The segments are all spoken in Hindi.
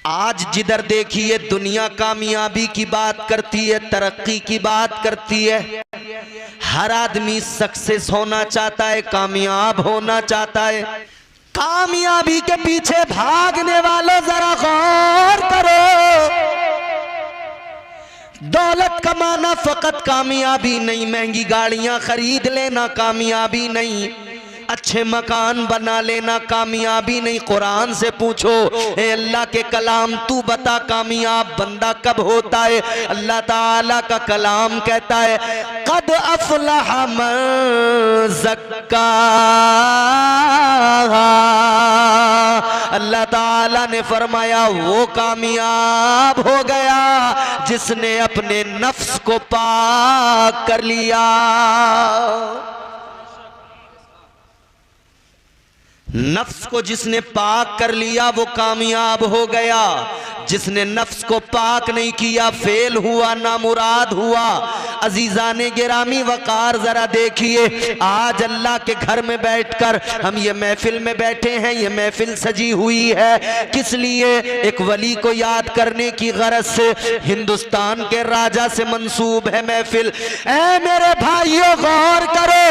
आज जिधर देखिए दुनिया कामयाबी की बात करती है, तरक्की की बात करती है। हर आदमी सक्सेस होना चाहता है, कामयाब होना चाहता है। कामयाबी के पीछे भागने वालों जरा गौर करो। दौलत कमाना फकत कामयाबी नहीं, महंगी गाड़ियां खरीद लेना कामयाबी नहीं, अच्छे मकान बना लेना कामयाबी नहीं। कुरान से पूछो, ए अल्लाह के कलाम तू बता कामयाब बंदा कब होता है? अल्लाह ताला का कलाम कहता है कद अफलह मन ज़क्का। अल्लाह ताला ने फरमाया वो कामयाब हो गया जिसने अपने नफ्स को पाक कर लिया। नफ्स को जिसने पाक कर लिया वो कामयाब हो गया। जिसने नफ्स को पाक नहीं किया फेल हुआ, नामुराद हुआ। अजीजाने गिरामी वकार जरा देखिए, आज अल्लाह के घर में बैठकर हम ये महफिल में बैठे हैं। ये महफिल सजी हुई है किस लिए? एक वली को याद करने की गरज से। हिंदुस्तान के राजा से मंसूब है महफिल। ऐ मेरे भाइयों गौर करो,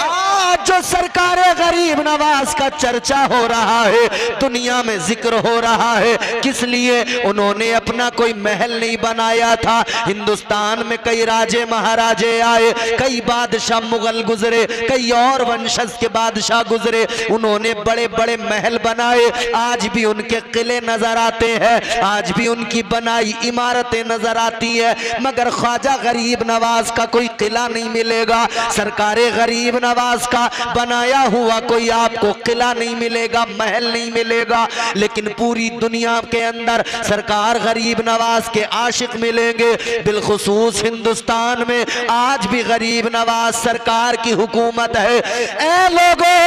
आज जो सरकार गरीब नवाज का चर्चा हो रहा है, दुनिया में जिक्र हो रहा है, किस लिए? उन्होंने अपना कोई महल नहीं बनाया था। हिंदुस्तान में कई राजे महाराजे आए, कई बादशाह मुगल गुजरे, कई और वंशज के बादशाह गुजरे, उन्होंने बड़े बड़े महल बनाए। आज भी उनके किले नजर आते हैं, आज भी उनकी बनाई इमारतें नजर आती है, मगर ख्वाजा गरीब नवाज का कोई किला नहीं मिलेगा। सरकार गरीब नवाज का बनाया हुआ कोई आपको किला नहीं मिलेगा, महल नहीं मिलेगा। लेकिन पूरी दुनिया के अंदर सरकार गरीब नवाज के आशिक मिलेंगे। बिलखुसूस हिंदुस्तान में आज भी गरीब नवाज सरकार की हुकूमत है। ऐ लोगों,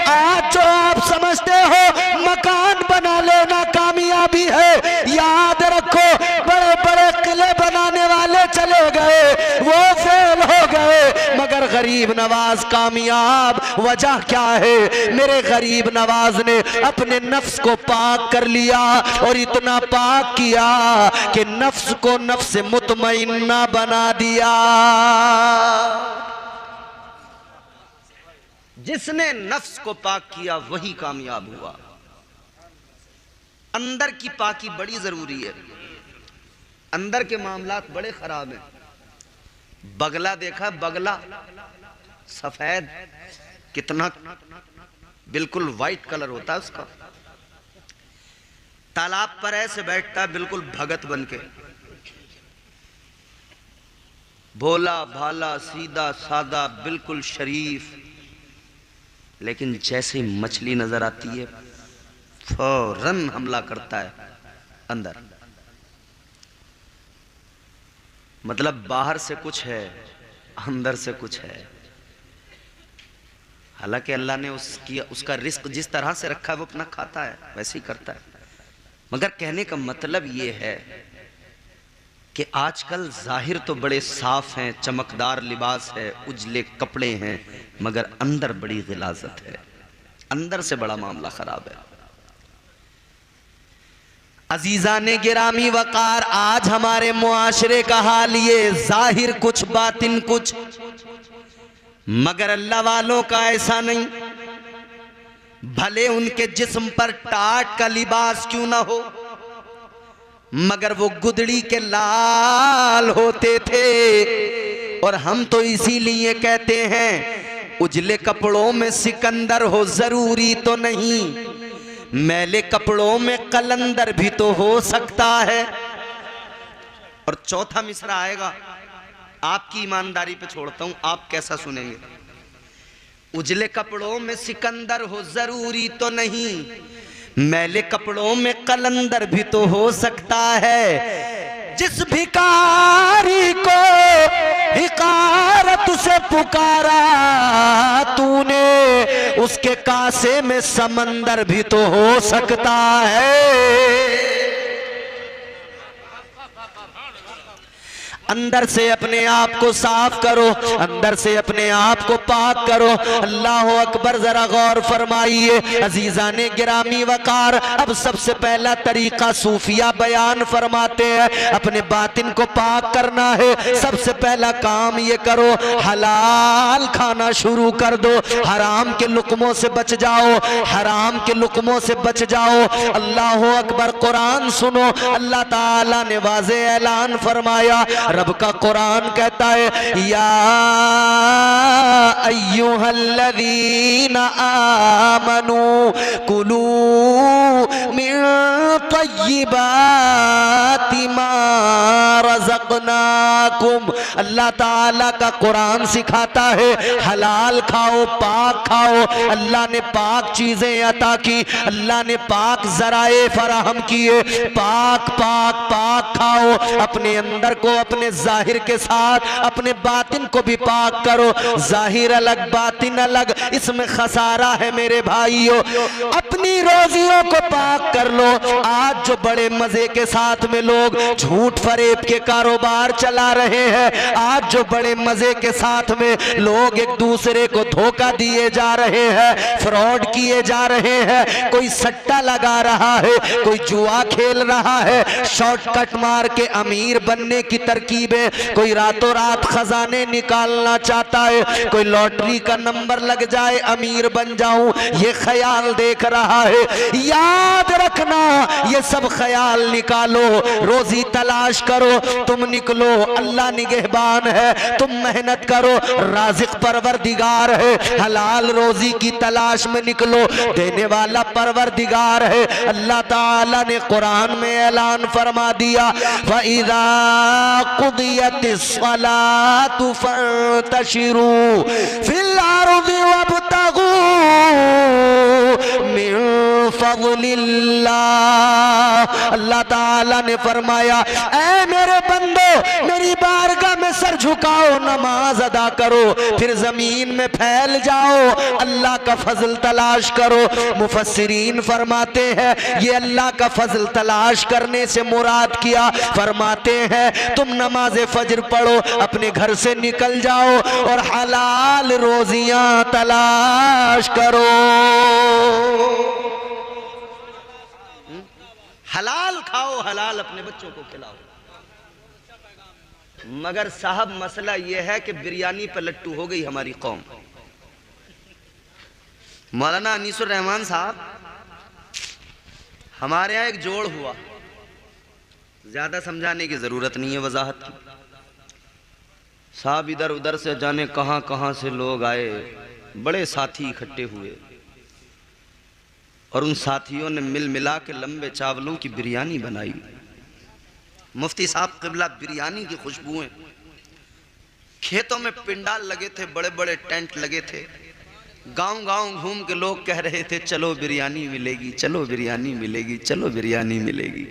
आज जो आप समझते हो मकान बना लेना कामयाबी है, याद रखो बड़े बड़े किले बनाने वाले चले गए, वो फेल हो गए, मगर गरीब नवाज कामयाब। वजह क्या है? मेरे गरीब नवाज ने अपने नफ्स को पाक कर लिया, और इतना पाक किया कि नफ्स को नफ्स मुतमइन्ना बना दिया। जिसने नफ्स को पाक किया वही कामयाब हुआ। अंदर की पाकी बड़ी जरूरी है। अंदर के मामलात बड़े खराब हैं। बगला देखा, बगला सफेद, कितना बिल्कुल वाइट कलर होता है उसका। तालाब पर ऐसे बैठता है बिल्कुल भगत बनके, भोला भाला सीधा सादा बिल्कुल शरीफ। लेकिन जैसे ही मछली नजर आती है फौरन हमला करता है अंदर। मतलब बाहर से कुछ है, अंदर से कुछ है। हालांकि अल्लाह ने उसका रिस्क जिस तरह से रखा है वो अपना खाता है, वैसे ही करता है। मगर कहने का मतलब ये है कि आजकल जाहिर तो बड़े साफ हैं, चमकदार लिबास है, उजले कपड़े हैं, मगर अंदर बड़ी गिलाजत है। अंदर से बड़ा मामला खराब है। अजीजाने गिरामी वकार, आज हमारे मुआशरे का हाल ये, जाहिर कुछ बातिन कुछ, मगर अल्लाह वालों का ऐसा नहीं। भले उनके जिस्म पर टाट का लिबास क्यों ना हो, मगर वो गुदड़ी के लाल होते थे। और हम तो इसीलिए कहते हैं उजले कपड़ों में सिकंदर हो जरूरी तो नहीं, मैले कपड़ों में कलंदर भी तो हो सकता है। और चौथा मिसरा आएगा, आपकी ईमानदारी पे छोड़ता हूं, आप कैसा सुनेंगे। उजले कपड़ों में सिकंदर हो जरूरी तो नहीं, मैले कपड़ों में कलंदर भी तो हो सकता है। जिस भिखारी को हिकारत से पुकारा तूने, उसके कासे में समंदर भी तो हो सकता है। अंदर से अपने आप को साफ करो, अंदर से अपने आप को पाक करो। अल्लाह अकबर, जरा गौर फरमाइए अजीजाने गिरामी वकार। अब सबसे पहला तरीका सूफिया बयान फरमाते हैं, अपने बातिन को पाक करना है। सबसे पहला काम ये करो, हलाल खाना शुरू कर दो, हराम के लुकमों से बच जाओ, हराम के लुकमों से बच जाओ। अल्लाह अकबर, कुरान सुनो, अल्लाह ताला ने वाज़े ऐलान फरमाया, रब का कुरान कहता है, या अय्युहल्लज़ीना आमनू कुलू मिन तय्यिबाति मा रज़क़नाकुम। अल्लाह ताला का कुरान सिखाता है हलाल खाओ, पाक खाओ। अल्लाह ने पाक चीजें अता की, अल्लाह ने पाक जराए फराहम किए। पाक पाक पाक खाओ, अपने अंदर को अपने जाहिर के साथ अपने बातिन को भी पाक करो। जाहिर अलग बातिन अलग, इसमें खसारा है मेरे भाइयों। अपनी रोजियों को पाक कर लो। आज जो बड़े मजे के साथ में लोग झूठ फरेब के कारोबार चला रहे हैं, आज जो बड़े मजे के साथ में लोग एक दूसरे को धोखा दिए जा रहे हैं, फ्रॉड किए जा रहे हैं, कोई सट्टा लगा रहा है, कोई जुआ खेल रहा है, शॉर्टकट मार के अमीर बनने की तरकीबें, कोई रातों रात खजाने निकालना चाहता है, कोई लॉटरी का नंबर लग जाए अमीर बन जाऊं, ये ख्याल देख रहा है। याद रखना, ये सब ख्याल निकालो, रोजी तलाश करो, तुम निकलो, अल्लाह निगहबान है, तुम मेहनत करो, राज़िक परवरदिगार है, हलाल रोजी की तलाश में निकलो, देने वाला परवरदिगार है। अल्लाह ताला ने कुरान में ऐलान फरमा दिया, फ़इज़ा क़ुदियतिस सलातु फ़ंतशिरू फ़िल अर्ज़ि वब्तगू मिन फ़ज़लिल्लाह। अल्लाह ताला ने फरमाया, ऐ मेरे बंदो, मेरी बारगाह में सर झुकाओ, नमाज अदा करो, फिर जमीन में फैल जाओ, अल्लाह का फजल तलाश करो। मुफस्सिरीन फरमाते हैं, ये अल्लाह का फजल तलाश करने से मुराद किया, फरमाते हैं तुम नमाज फजर पढ़ो, अपने घर से निकल जाओ और हलाल रोजियां तलाश करो। हलाल खाओ, हलाल अपने बच्चों को खिलाओ। मगर साहब मसला यह है कि बिरयानी पे लट्टू हो गई हमारी कौम। मौलाना अनीसुर रहमान साहब, हमारे यहाँ एक जोड़ हुआ, ज्यादा समझाने की जरूरत नहीं है, वजाहत की। साहब इधर उधर से जाने कहां कहां से लोग आए, बड़े साथी इकट्ठे हुए और उन साथियों ने मिल मिला के लंबे चावलों की बिरयानी बनाई। मुफ्ती साहब क़िबला, बिरयानी की खुशबुएं, खेतों में पिंडाल लगे थे, बड़े बड़े टेंट लगे थे, गांव गांव घूम के लोग कह रहे थे चलो बिरयानी मिलेगी, चलो बिरयानी मिलेगी, चलो बिरयानी मिलेगी।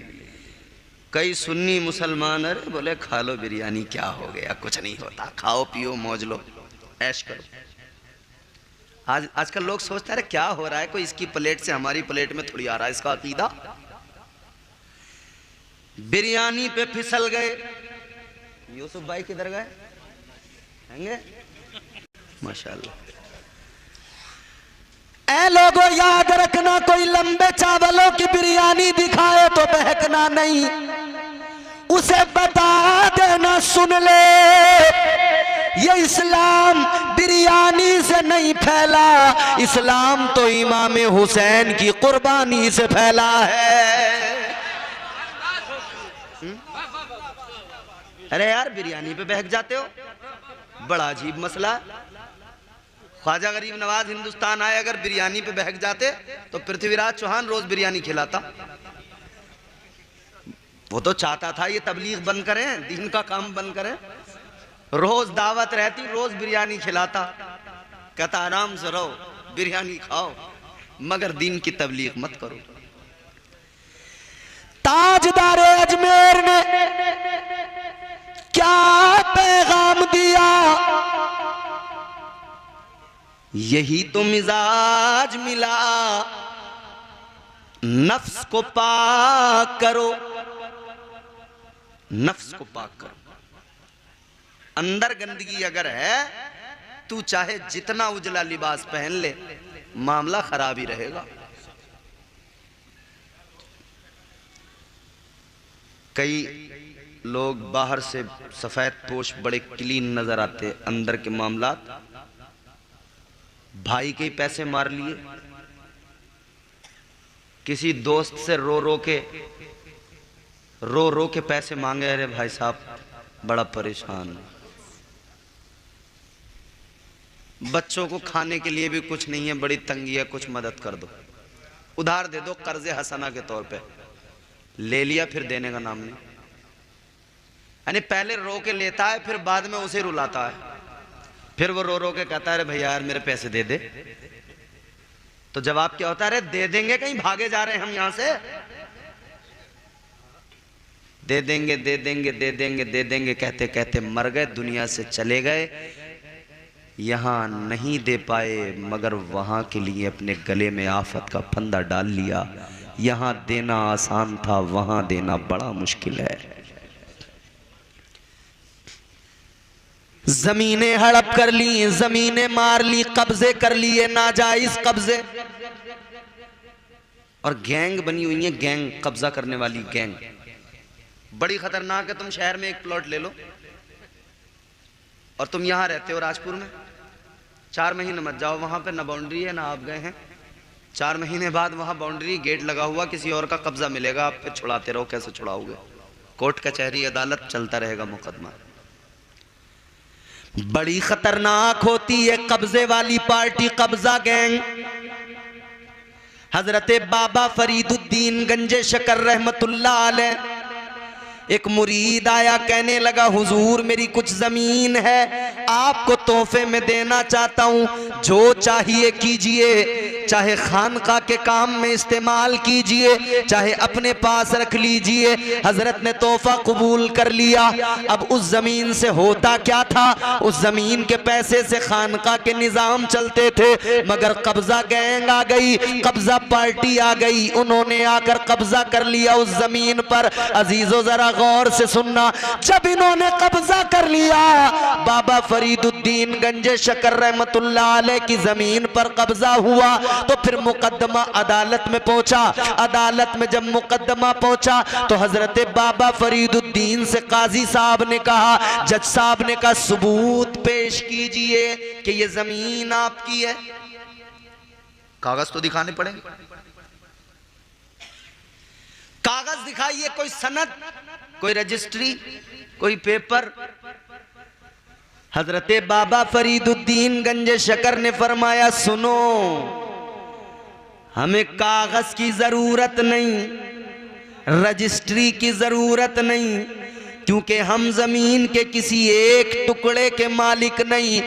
कई सुन्नी मुसलमान अरे बोले खा लो बिरयानी, क्या हो गया, कुछ नहीं होता, खाओ पियो मौज लो ऐश करो। आजकल लोग सोचते हैं क्या हो रहा है, कोई इसकी प्लेट से हमारी प्लेट में थोड़ी आ रहा है, इसका अकीदा। बिरयानी पे फिसल गए। यूसुफ भाई किधर गए हैंगे? माशाल्लाह। ऐ लोगों याद रखना, कोई लंबे चावलों की बिरयानी दिखाए तो बहकना नहीं, उसे बता देना सुन ले, ये इस्लाम बिरयानी से नहीं फैला, इस्लाम तो इमाम हुसैन की कुर्बानी से फैला है। अरे यार बिरयानी पे बहक जाते हो, बड़ा अजीब मसला। ख्वाजा गरीब नवाज हिंदुस्तान आए, अगर बिरयानी पे बहक जाते तो पृथ्वीराज चौहान रोज बिरयानी खिलाता। वो तो चाहता था ये तबलीग बंद करें, दीन का काम बंद करें, रोज दावत रहती, रोज बिरयानी खिलाता, कहता आराम से रहो, बिरयानी खाओ, मगर दीन की तबलीग मत करो। ताजदार अजमेर ने क्या पैगाम दिया, यही तो मिजाज मिला, नफ्स को पाक करो, नफ्स को पाक करो। अंदर गंदगी अगर है, तू चाहे जितना उजला लिबास पहन ले, मामला खराब ही रहेगा। कई लोग बाहर से सफेद पोश बड़े क्लीन नजर आते, अंदर के मामलात, भाई के ही पैसे मार लिए, किसी दोस्त से रो रो के पैसे मांगे, अरे भाई साहब बड़ा परेशान, बच्चों को खाने के लिए भी कुछ नहीं है, बड़ी तंगी है, कुछ मदद कर दो, उधार दे दो कर्जे हसना के तौर पे, ले लिया फिर देने का नाम नहीं। यानी पहले रो के लेता है, फिर बाद में उसे रुलाता है, फिर वो रो के कहता है अरे भैया यार मेरे पैसे दे दे। तो जवाब क्या होता है, अरे दे देंगे, कहीं भागे जा रहे हैं हम यहां से, दे देंगे दे देंगे दे देंगे दे देंगे कहते कहते मर गए, दुनिया से चले गए। यहां नहीं दे पाए मगर वहां के लिए अपने गले में आफत का फंदा डाल लिया। यहां देना आसान था, वहां देना बड़ा मुश्किल है। जमीनें हड़प कर ली, जमीनें मार ली, कब्जे कर लिए, नाजायज कब्जे, और गैंग बनी हुई है, गैंग कब्जा करने वाली गैंग बड़ी खतरनाक है। तुम शहर में एक प्लॉट ले लो और तुम यहां रहते हो राजपुर में, 4 महीने मत जाओ वहां पे, ना बाउंड्री है ना आप गए हैं, 4 महीने बाद वहां बाउंड्री गेट लगा हुआ, किसी और का कब्जा मिलेगा, आप पे छुड़ाते रहो, कैसे छुड़ाओगे? कोर्ट कचहरी अदालत चलता रहेगा मुकदमा। बड़ी खतरनाक होती है कब्जे वाली पार्टी, कब्जा गैंग। हजरत बाबा फरीदुद्दीन गंजे शकर रहमतुल्लाह अलैह, एक मुरीद आया, कहने लगा हुजूर मेरी कुछ जमीन है, आपको तोहफे में देना चाहता हूं, जो चाहिए कीजिए, चाहे खानका के काम में इस्तेमाल कीजिए, चाहे अपने पास रख लीजिए। हजरत ने तोहफा कबूल कर लिया। अब उस जमीन से होता क्या था, उस जमीन के पैसे से खानका के निजाम चलते थे, मगर कब्जा गैंग आ गई, कब्जा पार्टी आ गई, उन्होंने आकर कब्जा कर लिया उस जमीन पर। अजीजों जरा गौर से सुनना, जब इन्होंने कब्जा कर लिया, बाबा फरीदुद्दीन गंजे शकर रहमतुल्लाह अलैह की जमीन पर कब्जा हुआ, तो फिर मुकदमा अदालत में पहुंचा। अदालत में जब मुकदमा पहुंचा तो हजरत बाबा फरीदुद्दीन से काजी साहब ने कहा, जज साहब ने कहा सबूत पेश कीजिए कि ये जमीन आपकी है, कागज तो दिखाने पड़ेंगे, कागज दिखाइए, कोई सनद, कोई रजिस्ट्री, कोई पेपर। हजरत बाबा फरीदुद्दीन गंजे शकर ने फरमाया सुनो, हमें कागज की जरूरत नहीं, रजिस्ट्री की जरूरत नहीं, क्योंकि हम जमीन के किसी एक टुकड़े के मालिक नहीं,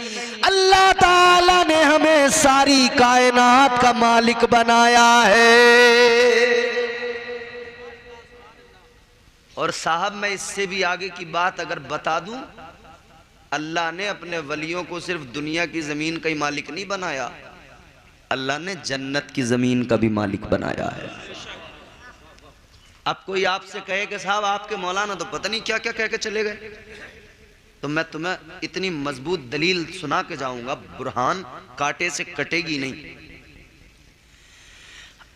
अल्लाह ताला ने हमें सारी कायनात का मालिक बनाया है। और साहब मैं इससे भी आगे की बात अगर बता दूं, अल्लाह ने अपने वलियों को सिर्फ दुनिया की जमीन का ही मालिक नहीं बनाया, अल्लाह ने जन्नत की जमीन का भी मालिक बनाया है। अब कोई आपसे कहे कि साहब आपके मौलाना तो पता नहीं क्या क्या कह के चले गए, तो मैं तुम्हें इतनी मजबूत दलील सुना के जाऊंगा, बुरहान कांटे से कटेगी नहीं।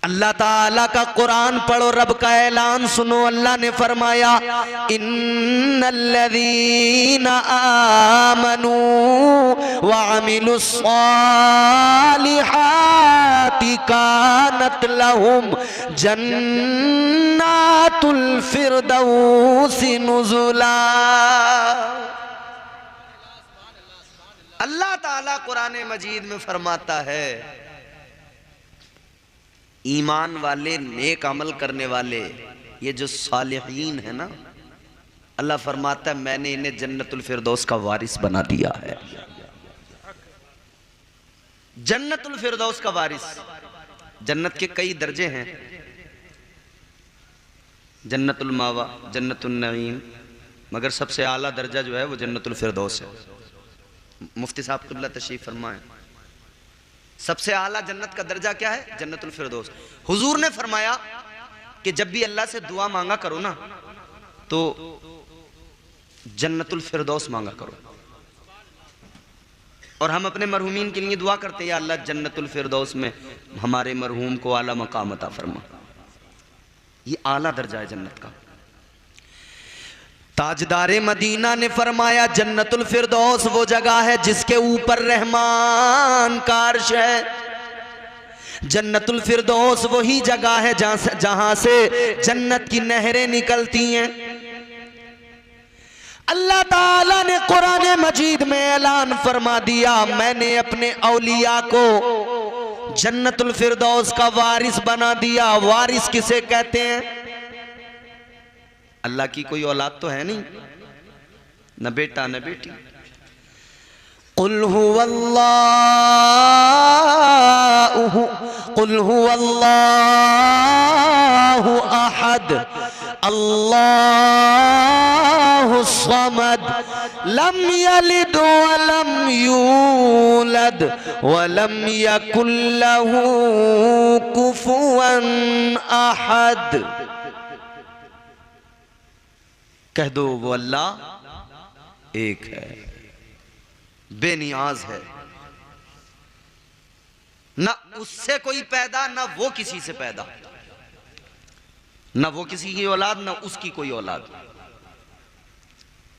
अल्लाह ताला का कुरान पढ़ो, रब का ऐलान सुनो। अल्लाह ने फरमाया इन्नल्लज़ीना आमनू व अमिलुस्सालिहाति कानत लहुम जन्नातुल फिरदौसी नुज़ुला। अल्लाह ताला कुरान मजीद में फरमाता है, ईमान वाले, नेक अमल करने वाले, ये जो सालिहीन है ना, अल्लाह फरमाता है मैंने इन्हें जन्नतुल फिरदौस का वारिस बना दिया है। जन्नतुल फिरदौस का वारिस। जन्नत के कई दर्जे हैं, जन्नतुल मावा, जन्नतुल नईम, मगर सबसे आला दर्जा जो है वो जन्नतुल फिरदौस है। मुफ्ती साहब क़िबला तशरीफ फरमाए, सबसे आला जन्नत का दर्जा क्या है? जन्नतुल फिरदौस। हुजूर ने फरमाया कि जब भी अल्लाह से दुआ मांगा करो ना, तो जन्नतुल फिरदौस मांगा करो। और हम अपने मरहूमीन के लिए दुआ करते हैं, या अल्लाह जन्नतुल फिरदौस में हमारे मरहूम को आला मकाम अता फरमा। ये आला दर्जा है जन्नत का। ताजदारे मदीना ने फरमाया जन्नतुल फिरदौस वो जगह है जिसके ऊपर रहमान का अर्श है। जन्नतुल फिरदौस वही जगह है जहां से जन्नत की नहरें निकलती हैं। अल्लाह ताला ने कुरान मजीद में ऐलान फरमा दिया, मैंने अपने औलिया को जन्नतुल फिरदौस का वारिस बना दिया। वारिस किसे कहते हैं? अल्लाह की कोई औलाद तो है नहीं, न बेटा न बेटी। कुल हुवल्लाहु अहद अल्लाहु समद लम यलिद वलम यूलद वलम यकुल लहू कुफुवन अहद। कह दो वो अल्लाह एक है, बेनियाज है, ना उससे कोई पैदा, ना वो किसी से पैदा, ना वो किसी की औलाद, ना उसकी कोई औलाद।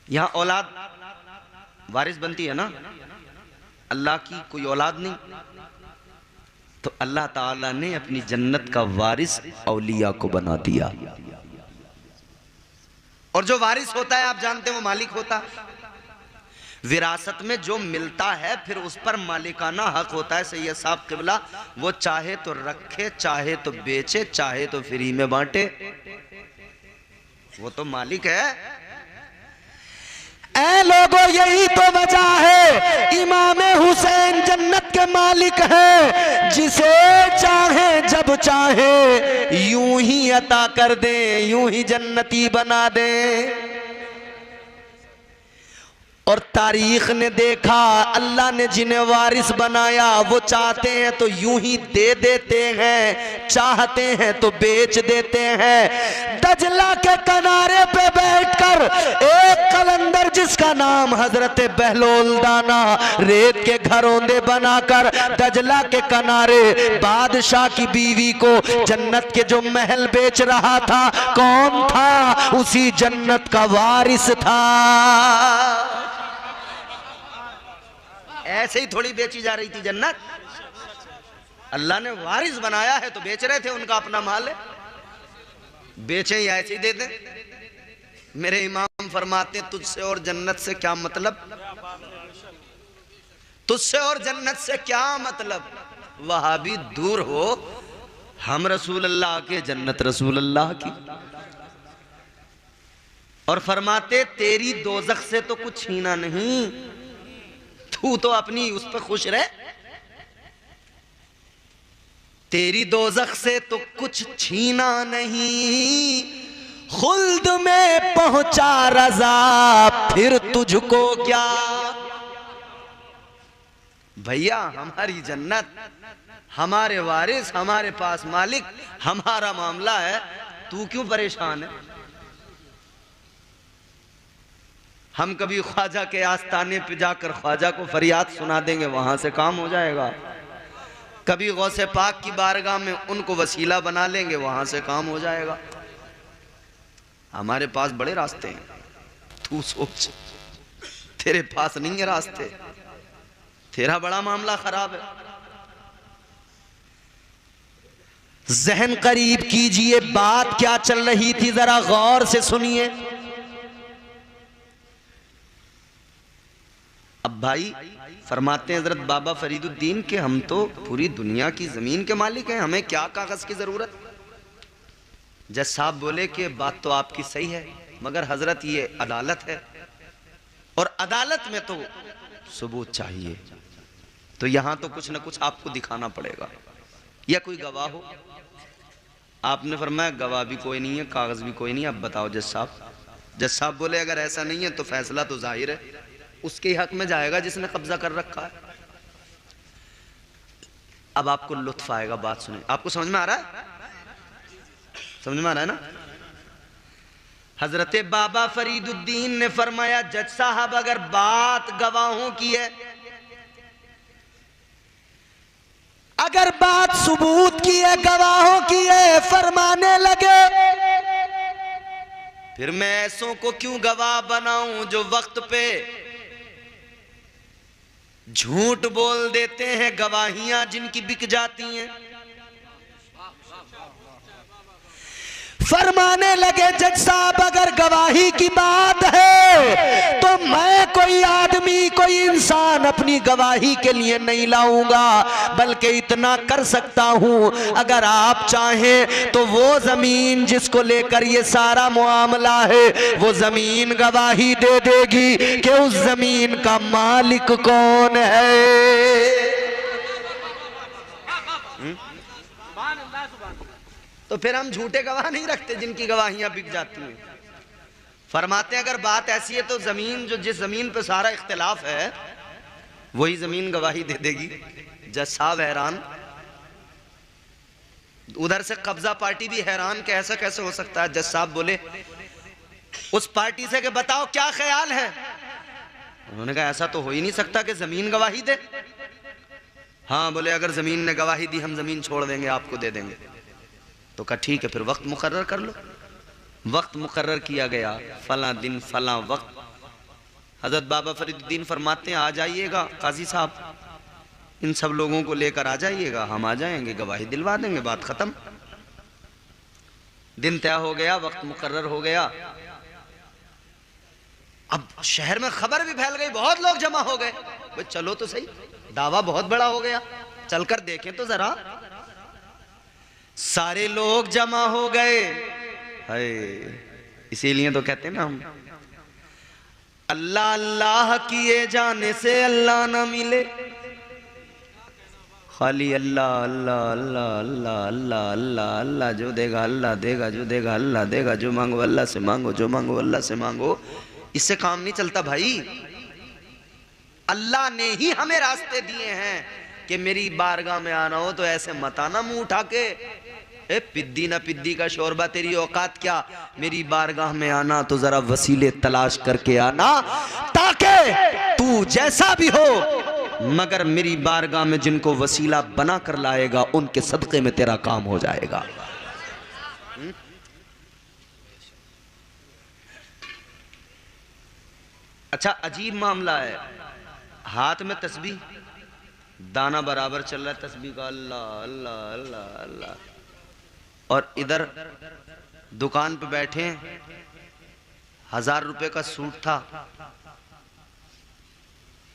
यहां औलाद वारिस बनती है ना, अल्लाह की कोई औलाद नहीं, तो अल्लाह ताला ने अपनी जन्नत का वारिस औलिया को बना दिया। और जो वारिस होता है आप जानते हैं वो मालिक होता है। विरासत में जो मिलता है फिर उस पर मालिकाना हक होता है। सैयद साहब किबला वो चाहे तो रखे, चाहे तो बेचे, चाहे तो फ्री में बांटे, वो तो मालिक है। ऐ लोगों यही तो वजह है इमाम हुसैन जन्नत के मालिक हैं, जिसे चाहे जब चाहे यूं ही अता कर दे, यूं ही जन्नती बना दे। और तारीख ने देखा अल्लाह ने जिन्हें वारिस बनाया वो चाहते हैं तो यूं ही दे देते हैं, चाहते हैं तो बेच देते हैं। दजला के किनारे पे बैठकर एक कलंदर जिसका नाम हजरत बहलोल दाना रेत के घरौंदे बनाकर दजला के किनारे बादशाह की बीवी को जन्नत के जो महल बेच रहा था, कौन था? उसी जन्नत का वारिस था। ऐसे ही थोड़ी बेची जा रही थी जन्नत, अल्लाह ने वारिस बनाया है तो बेच रहे थे, उनका अपना माल है, बेचे या ऐसे ही दे दें। मेरे इमाम फरमाते तुझसे और जन्नत से क्या मतलब, तुझसे और जन्नत से क्या मतलब। वहाबी दूर हो, हम रसूल अल्लाह के, जन्नत रसूल अल्लाह की। और फरमाते तेरी दोजख से तो कुछ छीना नहीं, तू तो अपनी उस पर खुश रहे, तेरी दोजख से तो कुछ छीना नहीं। खुल्द में पहुंचा रजा फिर तुझको क्या। भैया हमारी जन्नत, हमारे वारिस, हमारे पास मालिक, हमारा मामला है, तू क्यों परेशान है। हम कभी ख्वाजा के आस्थाने पे जाकर ख्वाजा को फरियाद सुना देंगे, वहां से काम हो जाएगा। कभी गौसे पाक की बारगाह में उनको वसीला बना लेंगे, वहां से काम हो जाएगा। हमारे पास बड़े रास्ते हैं, तू सोच तेरे पास नहीं है रास्ते, तेरा बड़ा मामला खराब है। जहन करीब कीजिए, बात क्या चल रही थी जरा गौर से सुनिए। अब भाई फरमाते हैं हजरत बाबा फरीदुद्दीन के हम तो पूरी दुनिया की जमीन के मालिक हैं, हमें क्या कागज की जरूरत। जज साहब बोले कि बात तो आपकी सही है, मगर हजरत ये अदालत है और अदालत में तो सबूत चाहिए, तो यहां तो कुछ ना कुछ आपको दिखाना पड़ेगा, या कोई गवाह हो। आपने फरमाया गवाह भी कोई नहीं है, कागज भी कोई नहीं, अब बताओ जज साहब। जज साहब बोले अगर ऐसा नहीं है तो फैसला तो जाहिर है उसके हक में जाएगा जिसने कब्जा कर रखा है। अब आपको लुत्फ आएगा, बात सुने। आपको समझ में आ रहा है? समझ में आ रहा है ना? हजरत बाबा फरीदुद्दीन ने फरमाया जज साहब अगर बात गवाहों की है अगर बात सबूत की है, गवाहों की है, फरमाने लगे, फिर मैं ऐसों को क्यों गवाह बनाऊं जो वक्त पे झूठ बोल देते हैं, गवाहियां जिनकी बिक जाती हैं। फरमाने लगे जज साहब अगर गवाही की बात है तो मैं कोई आदमी, कोई इंसान अपनी गवाही के लिए नहीं लाऊंगा, बल्कि इतना कर सकता हूं, अगर आप चाहें तो वो जमीन जिसको लेकर ये सारा मामला है, वो जमीन गवाही दे देगी कि उस जमीन का मालिक कौन है। तो फिर हम झूठे गवाह नहीं रखते जिनकी गवाहियां बिक जाती हैं। फरमाते हैं अगर बात ऐसी है तो जमीन, जो जिस जमीन पे सारा इख्तिलाफ है, वही जमीन गवाही दे देगी। जज साहब हैरान, उधर से कब्जा पार्टी भी हैरान कि ऐसा कैसे हो सकता है। जज साहब बोले उस पार्टी से कि बताओ क्या ख्याल है। उन्होंने कहा ऐसा तो हो ही नहीं सकता कि जमीन गवाही दे। हाँ, बोले अगर जमीन ने गवाही दी हम जमीन छोड़ देंगे, आपको दे देंगे। तो कहा ठीक है, फिर वक्त मुकर्रर कर लो। वक्त मुकर्रर किया गया, फला दिन फला वक्त। हजरत बाबा फरीदुद्दीन फरमाते हैं आ जाइएगा काजी साहब, इन सब लोगों को लेकर आ जाइएगा, हम आ जाएंगे, गवाही दिलवा देंगे, बात खत्म। दिन तय हो गया, वक्त मुकर्रर हो गया। अब शहर में खबर भी फैल गई, बहुत लोग जमा हो गए। भाई चलो तो सही, दावा बहुत बड़ा हो गया, चलकर देखें तो जरा। सारे लोग जमा हो गए। है इसीलिए तो कहते हैं ना हम, अल्लाह अल्लाह किए जाने से अल्लाह ना मिले, खाली अल्लाह अल्लाह अल्लाह अल्लाह अल्लाह अल्लाह अल्लाह, जो देगा अल्लाह देगा, जो देगा अल्लाह देगा, जो मांगो अल्लाह से मांगो, जो मांगो अल्लाह से मांगो। इससे काम नहीं चलता भाई। अल्लाह ने ही हमें रास्ते दिए हैं कि मेरी बारगाह में आना हो तो ऐसे मत आना मुंह उठा के, ए पिद्दी ना पिद्दी का शोरबा, तेरी औकात क्या, मेरी बारगाह में आना तो जरा वसीले तलाश करके आना, ताकि तू जैसा भी हो मगर मेरी बारगाह में जिनको वसीला बना कर लाएगा उनके सदक़े में तेरा काम हो जाएगा। अच्छा अजीब मामला है, हाथ में तस्बीह, दाना बराबर चल रहा है तस्बीह का, अल्लाह अल्लाह अल्लाह अल्लाह, और इधर दुकान पे बैठे 1000 रुपए का सूट था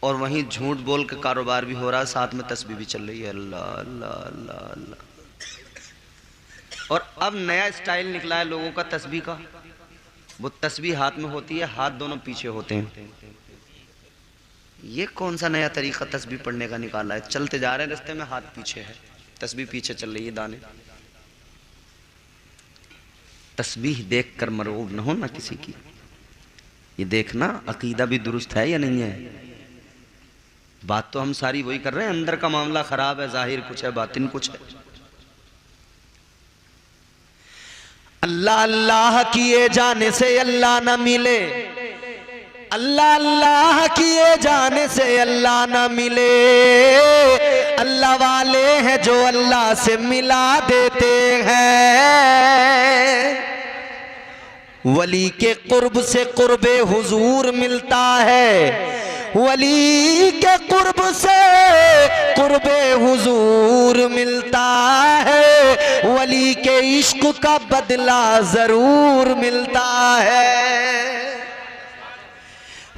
और वहीं झूठ बोल के कारोबार भी हो रहा है, साथ में तस्बीह भी चल रही है, अल्लाह अल्लाह अल्लाह अल्लाह। और अब नया स्टाइल निकला है लोगों का तस्बीह का, वो तस्बीह हाथ में होती है, हाथ दोनों पीछे होते हैं। ये कौन सा नया तरीका तस्बीह पढ़ने का निकाला है? चलते जा रहे हैं रास्ते में, हाथ पीछे है, तस्बीह पीछे चल रही है, दाने। तस्बीह देख कर मरूब न हो ना किसी की, ये देखना अकीदा भी दुरुस्त है या नहीं है। बात तो हम सारी वही कर रहे हैं, अंदर का मामला खराब है, जाहिर कुछ है, बातिन कुछ है। अल्लाह अल्लाह किए जाने से अल्लाह न मिले, अल्लाह अल्लाह किए जाने से अल्लाह न मिले, अल्लाह वाले हैं जो अल्लाह से मिला देते हैं। वली के कुर्ब से कुर्बे हुजूर मिलता है, वली के कुर्ब से कुर्बे हुजूर मिलता है, वली के इश्क का बदला जरूर मिलता है।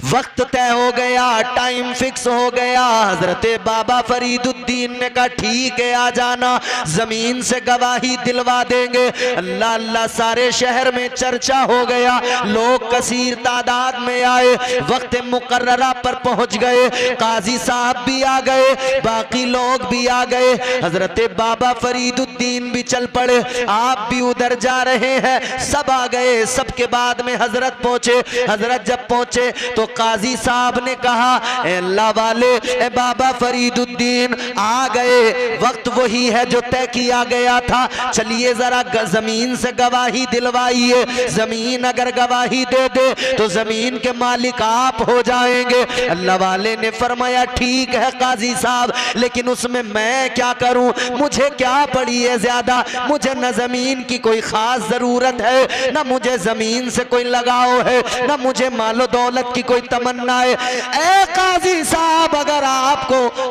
वक्त तय हो गया, टाइम फिक्स हो गया। हजरत बाबा फरीदुद्दीन ने कहा ठीक है आ जाना, जमीन से गवाही दिलवा देंगे। अल्लाह अल्लाह सारे शहर में चर्चा हो गया, लोग कसीर तादाद में आए, वक्त मुकर्ररा पर पहुंच गए, काजी साहब भी आ गए, बाकी लोग भी आ गए, हजरत बाबा फरीदुद्दीन भी चल पड़े, आप भी उधर जा रहे हैं, सब आ गए। सबके बाद में हजरत पहुंचे। हजरत जब पहुंचे तो काजी साहब ने कहा, ए अल्लाह वाले, ए बाबा फरीदुद्दीन आ गए, वक्त वही है जो तय किया गया था, चलिए जरा जमीन से गवाही दिलवाइए, जमीन अगर गवाही दे दे तो जमीन के मालिक आप हो जाएंगे। अल्लाह वाले ने फरमाया ठीक है काजी साहब, लेकिन उसमें मैं क्या करूं, मुझे क्या पड़ी है ज्यादा, मुझे न जमीन की कोई खास जरूरत है, न मुझे जमीन से कोई लगाव है, न मुझे मालो दौलत की कोई तमन्ना है। ए काजी साहब,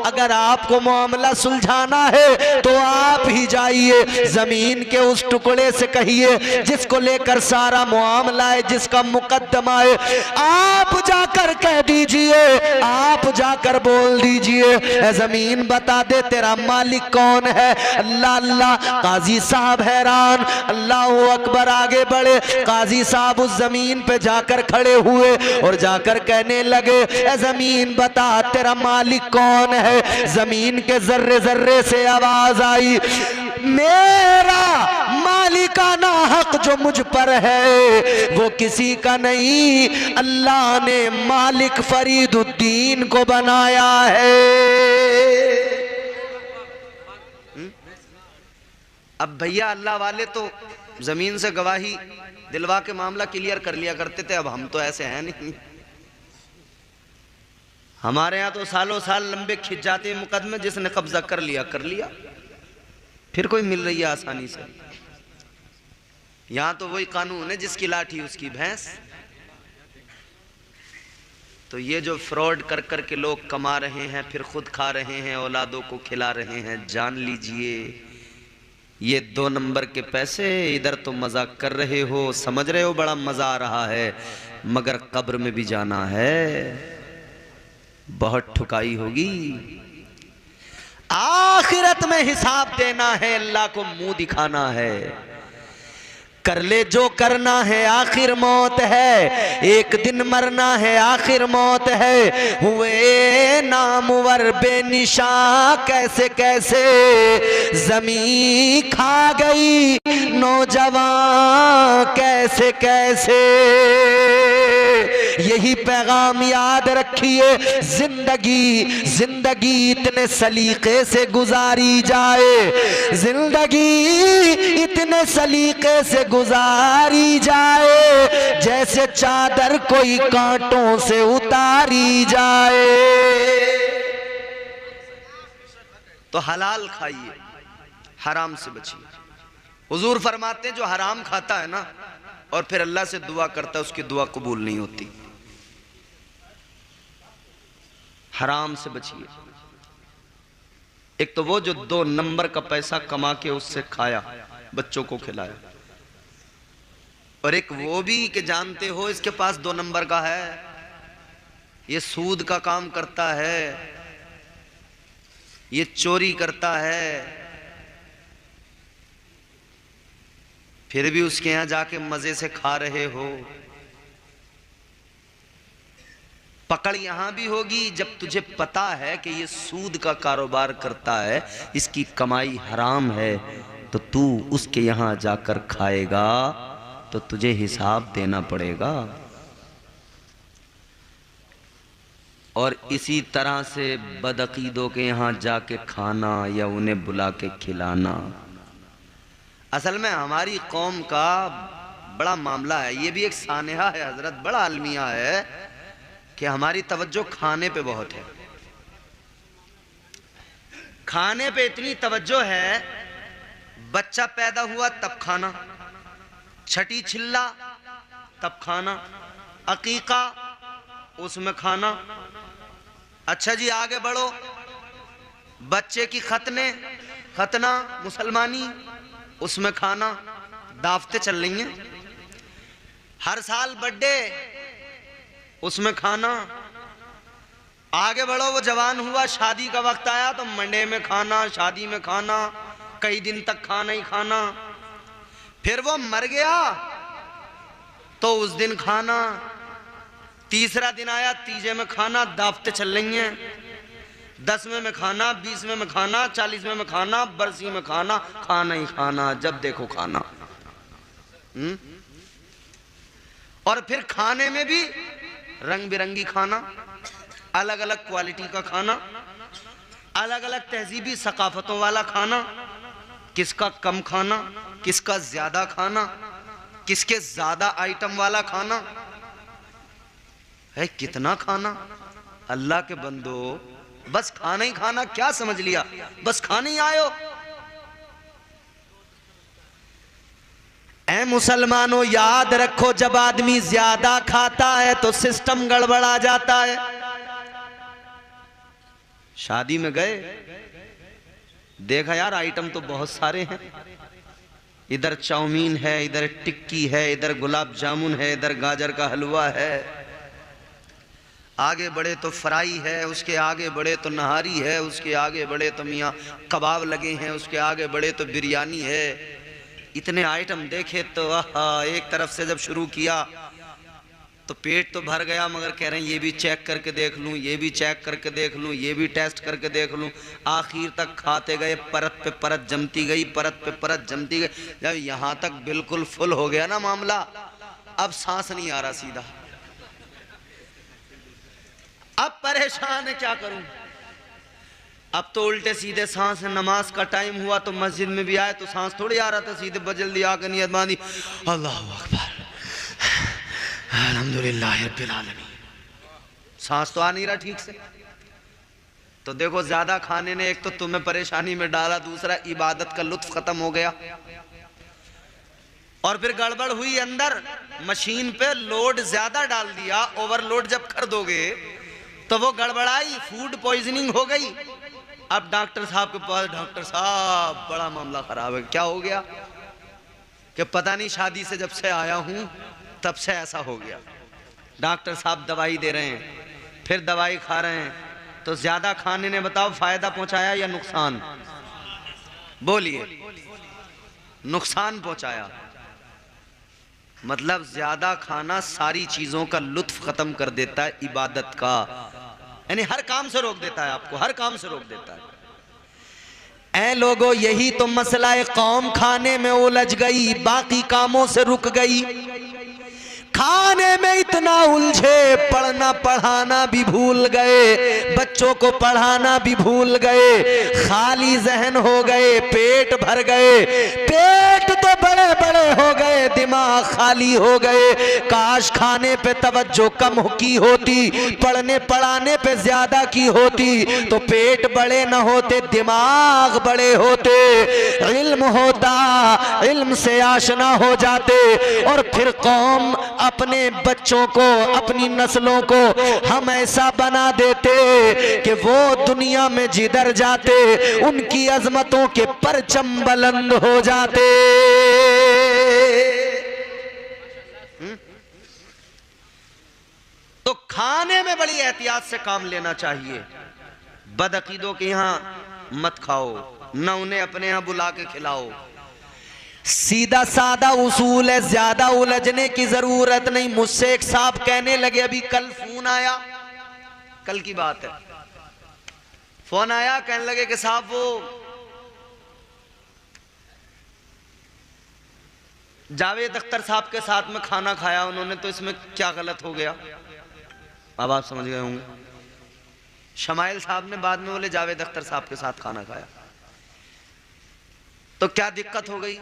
अगर आपको मामला सुलझाना है तो आप ही जाइए, जमीन के उस टुकड़े से कहिए जिसको लेकर सारा मामला है, जिसका मुकद्दमा है, आप जाकर कह दीजिए, आप जाकर बोल दीजिए, जमीन बता दे तेरा मालिक कौन है। अल्लाह अल्लाह, काजी साहब हैरान, अल्लाह अकबर, आगे बढ़े। काजी साहब उस जमीन पे जाकर खड़े हुए और जाकर कहने लगे, ए जमीन बता तेरा मालिक कौन है। जमीन के जर्रे जर्रे से आवाज आई, मेरा मालिकाना हक जो मुझ पर है वो किसी का नहीं, अल्लाह ने मालिक फरीदुद्दीन को बनाया है। अब भैया अल्लाह वाले तो जमीन से गवाही दिलवा के मामला क्लियर कर लिया करते थे, अब हम तो ऐसे हैं नहीं। हमारे यहाँ तो सालों साल लंबे खिंच जाते हैं मुकदमे, जिसने कब्जा कर लिया, फिर कोई मिल रही है आसानी से। यहाँ तो वही कानून है, जिसकी लाठी उसकी भैंस। तो ये जो फ्रॉड कर कर के लोग कमा रहे हैं, फिर खुद खा रहे हैं, औलादों को खिला रहे हैं, जान लीजिए ये 2 नंबर के पैसे। इधर तो मजाक कर रहे हो, समझ रहे हो बड़ा मजा आ रहा है, मगर कब्र में भी जाना है, बहुत ठुकाई होगी, आखिरत में हिसाब देना है, अल्लाह को मुंह दिखाना है। कर ले जो करना है, आखिर मौत है, एक दिन मरना है, आखिर मौत है। हुए नामवर बेनिशा कैसे कैसे, जमीन खा गई नौजवान कैसे कैसे। यही पैगाम याद रखिए, जिंदगी इतने सलीके से गुजारी जाए, जिंदगी इतने सलीके से गुजारी जाए, जैसे चादर कोई कांटों से उतारी जाए। तो हलाल खाइए, हराम से बचिए। हुजूर फरमाते हैं जो हराम खाता है ना और फिर अल्लाह से दुआ करता है, उसकी दुआ कबूल नहीं होती। हराम से बचिए। एक तो वो जो 2 नंबर का पैसा कमा के उससे खाया, बच्चों को खिलाया, और एक वो भी कि जानते हो इसके पास 2 नंबर का है, ये सूद का काम करता है, ये चोरी करता है, फिर भी उसके यहां जाके मजे से खा रहे हो। पकड़ यहां भी होगी जब तुझे पता है कि ये सूद का कारोबार करता है, इसकी कमाई हराम है, तो तू उसके यहां जाकर खाएगा तो तुझे हिसाब देना पड़ेगा। और इसी तरह से बदअकीदों के यहां जाके खाना या उन्हें बुला के खिलाना, असल में हमारी कौम का बड़ा मामला है। ये भी एक सानेहा है हजरत, बड़ा अलमिया है कि हमारी तवज्जो खाने पे बहुत है। खाने पे इतनी तवज्जो है, बच्चा पैदा हुआ तब खाना, छठी छिल्ला तब खाना, अकीका उसमें खाना। अच्छा जी आगे बढ़ो, बच्चे की खतना मुसलमानी उसमें खाना, दावतें चल रही हैं, हर साल बर्थडे उसमें खाना। आगे बढ़ो, वो जवान हुआ, शादी का वक्त आया तो मंडे में खाना, शादी में खाना, कई दिन तक खाना ही खाना। फिर वो मर गया तो उस दिन खाना, तीसरा दिन आया, तीजे में खाना, दावतें चल रही हैं, 10वें में खाना, 20वें में खाना, 40वें में खाना, बरसी में खाना, खाना ही खाना, जब देखो खाना। और फिर खाने में भी रंग बिरंगी खाना, अलग अलग क्वालिटी का खाना, अलग अलग तहजीबी सकाफतों वाला खाना, किसका कम खाना, किसका ज्यादा खाना, किसके ज्यादा आइटम वाला खाना है, कितना खाना। अल्लाह के बंदो, बस खाना ही खाना क्या समझ लिया, बस खाने ही आयो। ऐ मुसलमानों, याद रखो, जब आदमी ज्यादा खाता है तो सिस्टम गड़बड़ा जाता है। शादी में गए, देखा यार आइटम तो बहुत सारे हैं, इधर चाउमीन है, इधर टिक्की है, इधर गुलाब जामुन है, इधर गाजर का हलवा है, आगे बढ़े तो फ्राई है, उसके आगे बढ़े तो नहारी है, उसके आगे बढ़े तो मियाँ कबाब लगे हैं, उसके आगे बढ़े तो बिरयानी है। इतने आइटम देखे तो एक तरफ से जब शुरू किया तो पेट तो भर गया, मगर कह रहे हैं ये भी चेक करके देख लूं, ये भी चेक करके देख लूं, ये भी टेस्ट करके देख लूं। आखिर तक खाते गए, परत पे परत जमती गई, परत पे परत जमती गई। जब यहां तक बिल्कुल फुल हो गया ना मामला, अब सांस नहीं आ रहा सीधा, अब परेशान है क्या करूं। अब तो उल्टे सीधे सांस है। नमाज का टाइम हुआ तो मस्जिद में भी आए तो सांस थोड़ी आ रहा था, सीधे बजल्दी आकर नियत बांधी, अल्लाहु अकबर, अल्हम्दुलिल्लाह रब्बिल आलमीन। सांस तो आ नहीं रहा ठीक से। तो देखो, ज्यादा खाने ने एक तो तुम्हें परेशानी में डाला, दूसरा इबादत का लुत्फ खत्म हो गया। और फिर गड़बड़ हुई अंदर, मशीन पे लोड ज्यादा डाल दिया, ओवरलोड जब कर दोगे तो वो गड़बड़ाई, फूड पॉइजनिंग हो गई। अब डॉक्टर साहब के पास, डॉक्टर साहब बड़ा मामला खराब है। क्या हो गया? कि पता नहीं, शादी से जब से आया हूं तब से ऐसा हो गया। डॉक्टर साहब दवाई दे रहे हैं, फिर दवाई खा रहे हैं। तो ज्यादा खाने ने बताओ फायदा पहुंचाया या नुकसान? बोलिए, नुकसान पहुंचाया। मतलब ज्यादा खाना सारी चीजों का लुत्फ खत्म कर देता है, इबादत का, यानी हर काम से रोक देता है आपको, हर काम से रोक देता है। ऐ लोगों, यही तो मसला है, कौम खाने में उलझ गई, बाकी कामों से रुक गई। खाने में इतना उलझे, पढ़ना पढ़ाना भी भूल गए, बच्चों को पढ़ाना भी भूल गए, खाली जहन हो गए, पेट भर गए। पेट तो बड़े बड़े हो गए, दिमाग खाली हो गए। काश खाने पे तवज्जो कम की होती, पढ़ने पढ़ाने पे ज्यादा की होती, तो पेट बड़े न होते, दिमाग बड़े होते, इल्म होता, इल्म से आशना हो जाते। और फिर कौम अपने बच्चों को, अपनी नस्लों को हम ऐसा बना देते कि वो दुनिया में जिधर जाते उनकी अजमतों के परचम बुलंद हो जाते। तो खाने में बड़ी एहतियात से काम लेना चाहिए। बदअकीदों के यहां मत खाओ, न उन्हें अपने यहां बुला के खिलाओ। सीधा सादा उसूल है, ज्यादा उलझने की जरूरत नहीं। मुझसे एक साहब कहने लगे, अभी कल फोन आया, कल की बात है, फोन आया, कहने लगे कि साहब वो जावेद अख्तर साहब के साथ में खाना खाया उन्होंने, तो इसमें क्या गलत हो गया? अब आप समझ गए होंगे। शमाइल साहब ने बाद में बोले जावेद अख्तर साहब के साथ खाना खाया, तो क्या दिक्कत हो गई?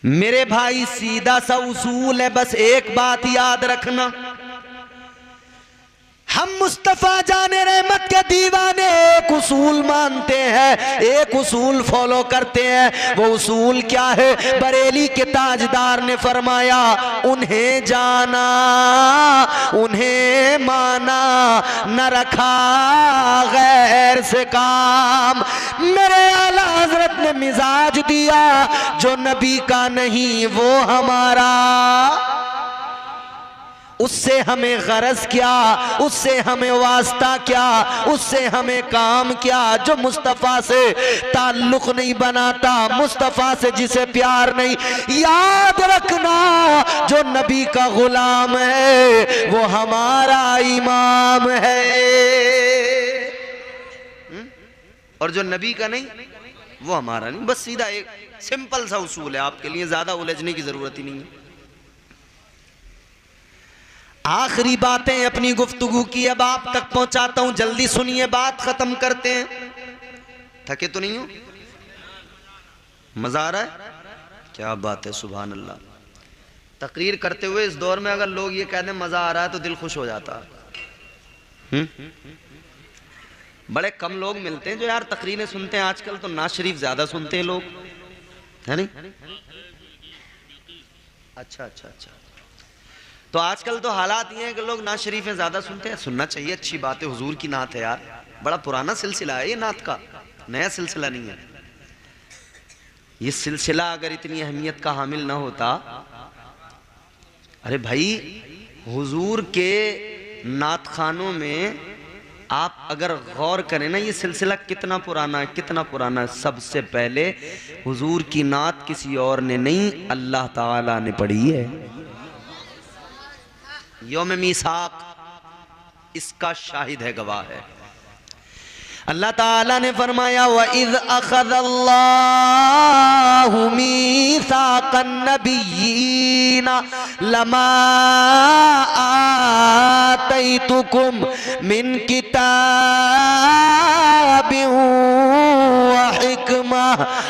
मेरे भाई, सीधा सा उसूल है, बस एक बात याद रखना, हम मुस्तफा जाने रहमत के दीवाने एक उसूल मानते हैं, एक उसूल फॉलो करते हैं। वो उसूल क्या है? बरेली के ताजदार ने फरमाया, उन्हें जाना, उन्हें माना, न रखा गैर से काम। मेरे आला हजरत ने मिजाज दिया, जो नबी का नहीं वो हमारा, उससे हमें गरज क्या, उससे हमें वास्ता क्या, उससे हमें काम क्या? जो मुस्तफ़ा से ताल्लुक नहीं बनाता, मुस्तफ़ा से जिसे प्यार नहीं, याद रखना जो नबी का गुलाम है वो हमारा इमाम है, और जो नबी का नहीं वो हमारा नहीं। बस सीधा एक सिंपल सा उसूल है आपके लिए, ज्यादा उलझने की जरूरत ही नहीं है। आखिरी बातें अपनी गुफ्तगू की अब आप तक पहुंचाता हूं, जल्दी सुनिए, बात खत्म करते हैं। थके तो नहीं हो? मजा आ रहा है? क्या बात है, सुभान अल्लाह। तकरीर करते हुए इस दौर में अगर लोग ये कह दें मजा आ रहा है तो दिल खुश हो जाता है। बड़े कम लोग मिलते हैं जो यार तकरीरें सुनते हैं। आजकल तो नाज शरीफ ज्यादा सुनते हैं लोग, है नहीं? अच्छा अच्छा अच्छा। तो आजकल तो हालात ये हैं कि लोग नाज शरीफें ज्यादा सुनते हैं। सुनना चाहिए, अच्छी बात है, हुजूर की नात है यार। बड़ा पुराना सिलसिला है ये नात का, नया सिलसिला नहीं है। ये सिलसिला अगर इतनी अहमियत का हामिल ना होता, अरे भाई हुजूर के नात खानों में आप अगर गौर करें ना, ये सिलसिला कितना पुराना है, कितना पुराना है। सबसे पहले हुजूर की नात किसी और ने नहीं, अल्लाह ताला ने पढ़ी है। यौम मीसाक इसका शाहिद है, गवाह है। अल्लाह ताला ने फरमाया व इज़ अख़ज़ल्लाहु मीसाक़न नबिय्यीना लमा आतैतुकुम मिन किताबिन व हिकमा।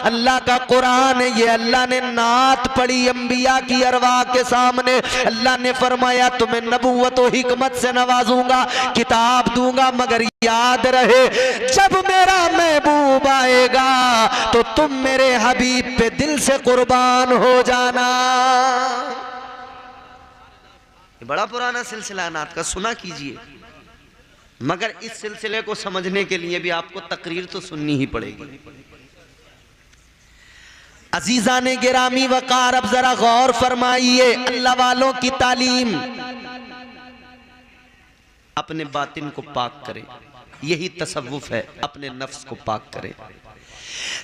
अल्लाह का कुरान है ये। अल्लाह ने नात पढ़ी अंबिया की अरवाह के सामने। अल्लाह ने फरमाया तुम्हें नबूवत और हिकमत से नवाजूंगा, किताब दूंगा, मगर याद रहे जब मेरा महबूब आएगा तो तुम मेरे हबीब पे दिल से कुर्बान हो जाना। ये बड़ा पुराना सिलसिला नात का, सुना कीजिए। मगर इस सिलसिले को समझने के लिए भी आपको तकरीर तो सुननी ही पड़ेगी। अजीजा ने गिरामी वकार, अब जरा गौर फरमाइए। अल्लाह वालों की तालीम, अपने बातिन को पाक करें, यही तसव्वुफ है, अपने नफ्स को पाक करें।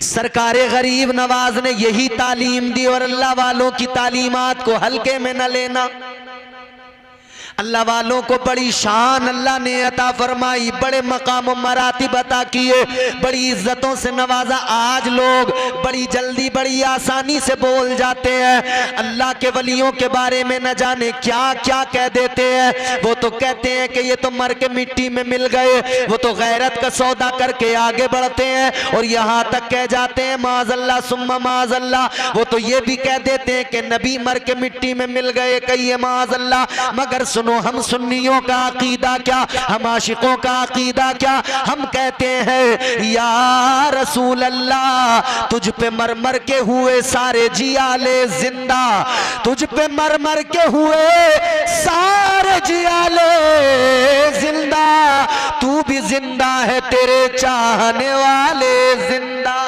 सरकारे गरीब नवाज ने यही तालीम दी। और अल्लाह वालों की तालीमात को हल्के में न लेना। अल्लाह वालों को बड़ी शान अल्लाह ने अता फरमाई, बड़े मकाम और मरातिब अता किए, बड़ी इज्जतों से नवाजा। आज लोग बड़ी जल्दी बड़ी आसानी से बोल जाते हैं, अल्लाह के वलियों के बारे में न जाने क्या क्या कह देते हैं। वो तो कहते हैं कि ये तो मर के मिट्टी में मिल गए, वो तो गैरत का सौदा करके आगे बढ़ते हैं। और यहाँ तक कह जाते हैं माज़ल्ला सुम्मा माज़ल्ला, वो तो ये भी कह देते हैं कि नबी मर के मिट्टी में मिल गए, कहिए माज़ल्ला। मगर सुनो, हम सुन्नियों का अकीदा क्या, हम आशिकों का अकीदा क्या? हम कहते हैं या रसूल अल्लाह, तुझ पे मर मर के हुए सारे जियाले जिंदा, तुझ पे मर मर के हुए सारे जियाले जिंदा, तू भी जिंदा है, तेरे चाहने वाले जिंदा।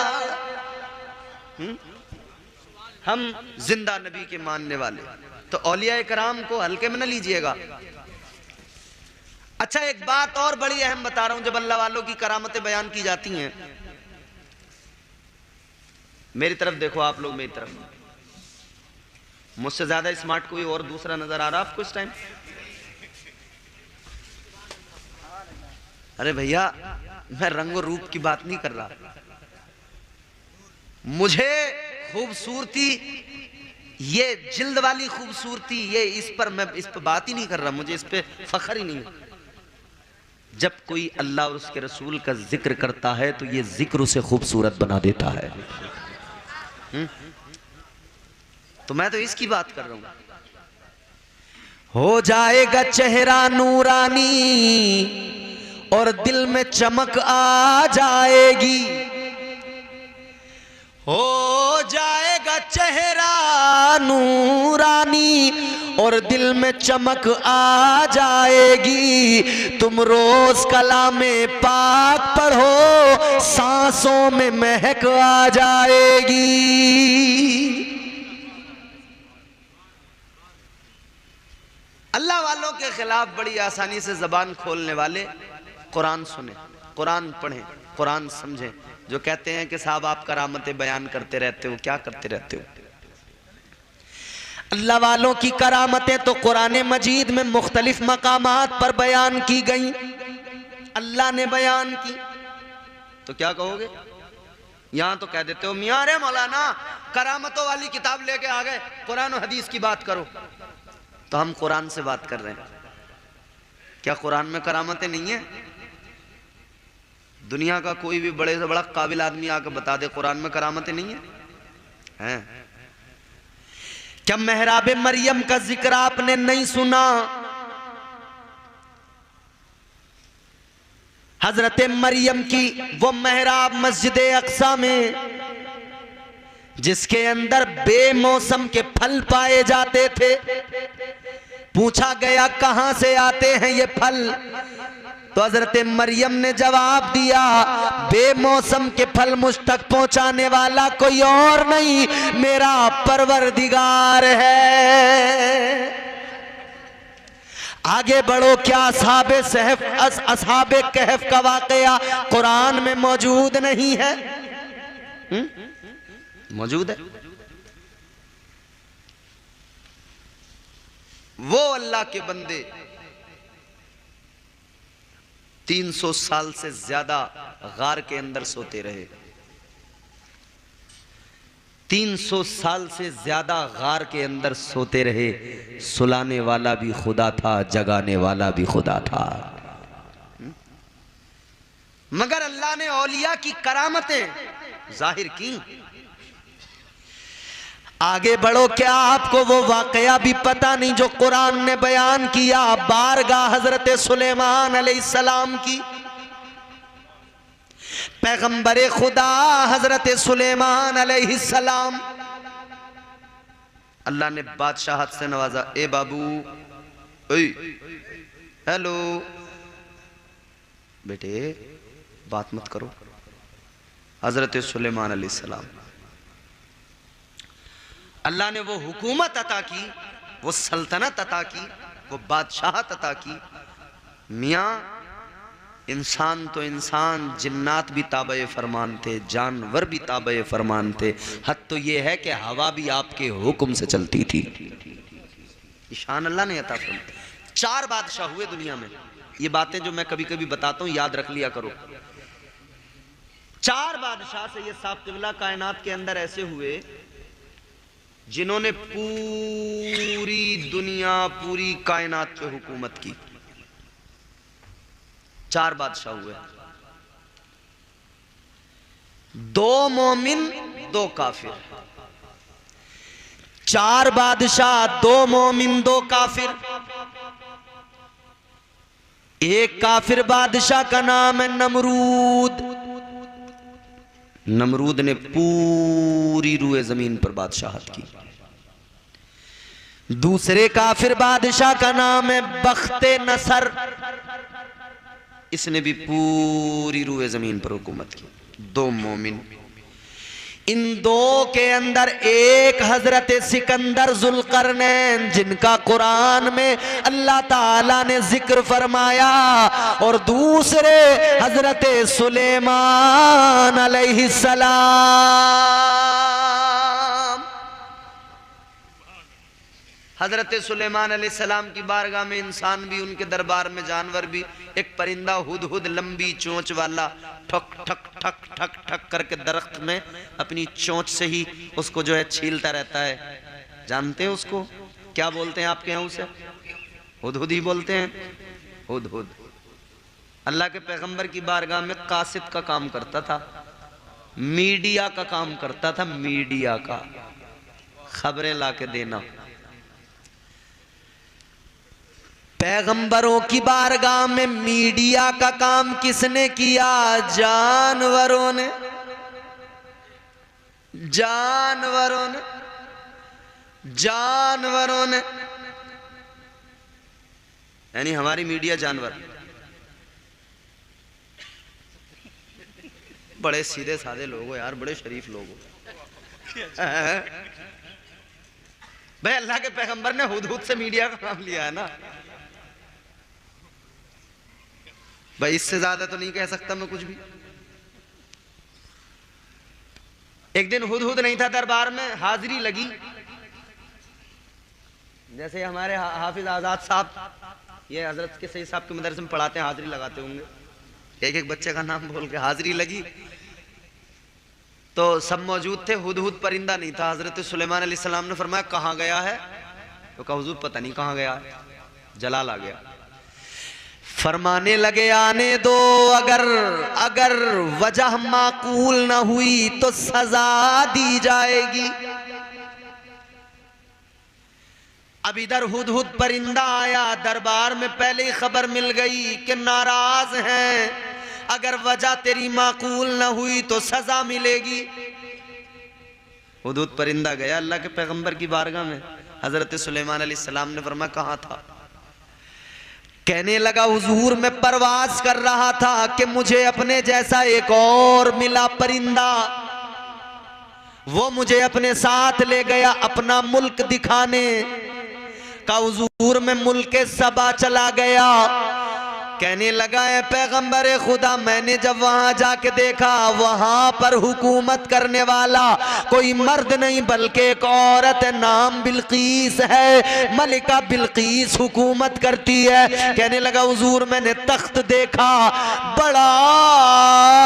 हम जिंदा नबी के मानने वाले। तो औलिया कराम को हल्के में न लीजिएगा। अच्छा, एक बात और बड़ी अहम बता रहा हूं। जब अल्लाह वालों की करामतें बयान की जाती हैं, मेरी तरफ देखो, आप लोग मेरी तरफ। मुझसे ज्यादा स्मार्ट कोई और दूसरा नजर आ रहा आपको इस टाइम? अरे भैया, मैं रंग और रूप की बात नहीं कर रहा। मुझे खूबसूरती, ये जिल्द वाली खूबसूरती, ये इस पर मैं इस पर बात ही नहीं कर रहा। मुझे इस पे फख्र ही नहीं। जब कोई अल्लाह और उसके रसूल का जिक्र करता है तो ये जिक्र उसे खूबसूरत बना देता है। तो मैं तो इसकी बात कर रहा हूं। हो जाएगा चेहरा नूरानी और दिल में चमक आ जाएगी। हो जाएगा चेहरा नूरानी और दिल में चमक आ जाएगी। तुम रोज कलामे पाक पढ़ो, सांसों में महक आ जाएगी। अल्लाह वालों के खिलाफ बड़ी आसानी से जबान खोलने वाले कुरान सुने, कुरान पढ़ें, कुरान समझें। जो कहते हैं कि साहब आप करामतें बयान करते रहते हो, क्या करते रहते हो? अल्लाह वालों की करामतें तो कुरान मजीद में मुख्तलिफ मकामात पर बयान की गई, अल्लाह ने बयान की। तो क्या कहोगे? यहां तो कह देते हो मियां रे मौलाना करामतों वाली किताब लेके आ गए, कुरान और हदीस की बात करो। तो हम कुरान से बात कर रहे हैं। क्या कुरान में करामतें नहीं है? दुनिया का कोई भी बड़े से बड़ा काबिल आदमी आकर बता दे कुरान में करामतें नहीं है? हैं? क्या मेहराब मरियम का जिक्र आपने नहीं सुना? हजरत मरियम की वो मेहराब मस्जिद अक्सा में, जिसके अंदर बेमौसम के फल पाए जाते थे। पूछा गया कहां से आते हैं ये फल, तो हजरत मरियम ने जवाब दिया, बेमौसम के फल मुझ तक पहुंचाने वाला कोई और नहीं, मेरा परवरदिगार है। आगे बढ़ो, क्या असहाबे कहफ का वाकया कुरान में मौजूद नहीं है? मौजूद है। वो अल्लाह के बंदे 300 साल से ज्यादा गार के अंदर सोते रहे। 300 साल से ज्यादा गार के अंदर सोते रहे। सुलाने वाला भी खुदा था, जगाने वाला भी खुदा था। मगर अल्लाह ने औलिया की करामतें जाहिर की। आगे बढ़ो, क्या आपको वो वाकया भी पता नहीं जो कुरान ने बयान किया बारगाह हजरत सुलेमान अलैहिस्सलाम की? पैगंबरे खुदा हजरत सुलेमान अलैहिस्सलाम, अल्लाह ने बादशाहत से नवाजा। ए बाबू, हेलो बेटे, बात मत करो। हजरत सुलेमान अलैहिस्सलाम, अल्लाह ने वो हुकूमत अता की, वो सल्तनत अता की, वो बादशाहत अता की। मियाँ, इंसान तो इंसान, जिन्नात भी ताबे फरमान थे, जानवर भी ताबे फरमान थे। हद तो ये है कि हवा भी आपके हुक्म से चलती थी। ईशान अल्लाह ने अता फरमाया। 4 बादशाह हुए दुनिया में। ये बातें जो मैं कभी कभी बताता हूँ याद रख लिया करो। 4 बादशाह से ये साफ किबला कायनात के अंदर ऐसे हुए जिन्होंने पूरी दुनिया, पूरी कायनात पे हुकूमत की। 4 बादशाह हुए, 2 मोमिन 2 काफिर। 4 बादशाह, 2 मोमिन 2 काफिर। एक काफिर बादशाह का नाम है नमरूद। नमरूद ने पूरी रूए जमीन पर बादशाहत की। दूसरे काफिर बादशाह का नाम है बख्ते नसर। इसने भी पूरी रूए जमीन पर हुकूमत की। 2 मोमिन। इन 2 के अंदर एक हजरत सिकंदर जुल्करनैन, जिनका कुरान में अल्लाह ताला ने जिक्र फरमाया, और दूसरे हजरत सुलेमान अलैहिस्सलाम। हजरत सुलेमान अलैहिस्सलाम की बारगाह में इंसान भी, उनके दरबार में जानवर भी। एक परिंदा हुदहुद, लंबी चोंच वाला, ठक ठक ठक ठक ठक करके दरख्त में अपनी चोंच से ही उसको जो है छीलता रहता है। जानते हैं उसको क्या बोलते हैं आपके यहाँ? उसे हुदहुद ही बोलते हैं, हुदहुद। अल्लाह के पैगंबर की बारगाह में कासिद का काम करता था, मीडिया का काम करता था, मीडिया का, खबरें ला के देना। पैगंबरों की बारगाह में मीडिया का काम किसने किया? जानवरों ने। जानवरों ने, जानवरों ने, यानी हमारी मीडिया जानवर। बड़े सीधे साधे लोग हो यार, बड़े शरीफ लोग हो। भाई अल्लाह के पैगंबर ने हुदहुद से मीडिया का काम लिया है ना भाई, इससे ज्यादा तो नहीं कह सकता मैं कुछ भी। एक दिन हुदहुद नहीं था दरबार में, हाजिरी लगी। जैसे हमारे हाफिज आजाद साहब, ये हजरत के सही साहब के मदरसे में पढ़ाते हैं, हाजिरी लगाते होंगे। एक एक बच्चे का नाम बोल के हाजिरी लगी, तो सब मौजूद थे। हुदहुद परिंदा नहीं था। हजरत सुलेमान अलैहिस्सलाम ने फरमाया कहाँ गया है? तो कहा हुजूर पता नहीं कहाँ गया है, जलाल आ गया। फरमाने लगे आने दो, अगर वजह माकूल न हुई तो सजा दी जाएगी। अब इधर हुदहुद परिंदा आया, दरबार में पहले ही खबर मिल गई कि नाराज हैं, अगर वजह तेरी माकूल न हुई तो सजा मिलेगी। हुदहुद परिंदा गया अल्लाह के पैगंबर की बारगाह में। हजरत सुलेमान अलैहिस्सलाम ने फरमाया कहाँ था? कहने लगा हुजूर मैं परवाज कर रहा था कि मुझे अपने जैसा एक और मिला परिंदा, वो मुझे अपने साथ ले गया अपना मुल्क दिखाने का। हुजूर में मुल्क सबा चला गया। कहने लगा है पैगंबर खुदा, मैंने जब वहां जाके देखा वहां पर हुकूमत करने वाला कोई मर्द नहीं बल्कि एक औरत है, नाम बिल्कीस है, मलिका बिल्कीस हुकूमत करती है। कहने लगा हुजूर मैंने तख्त देखा, बड़ा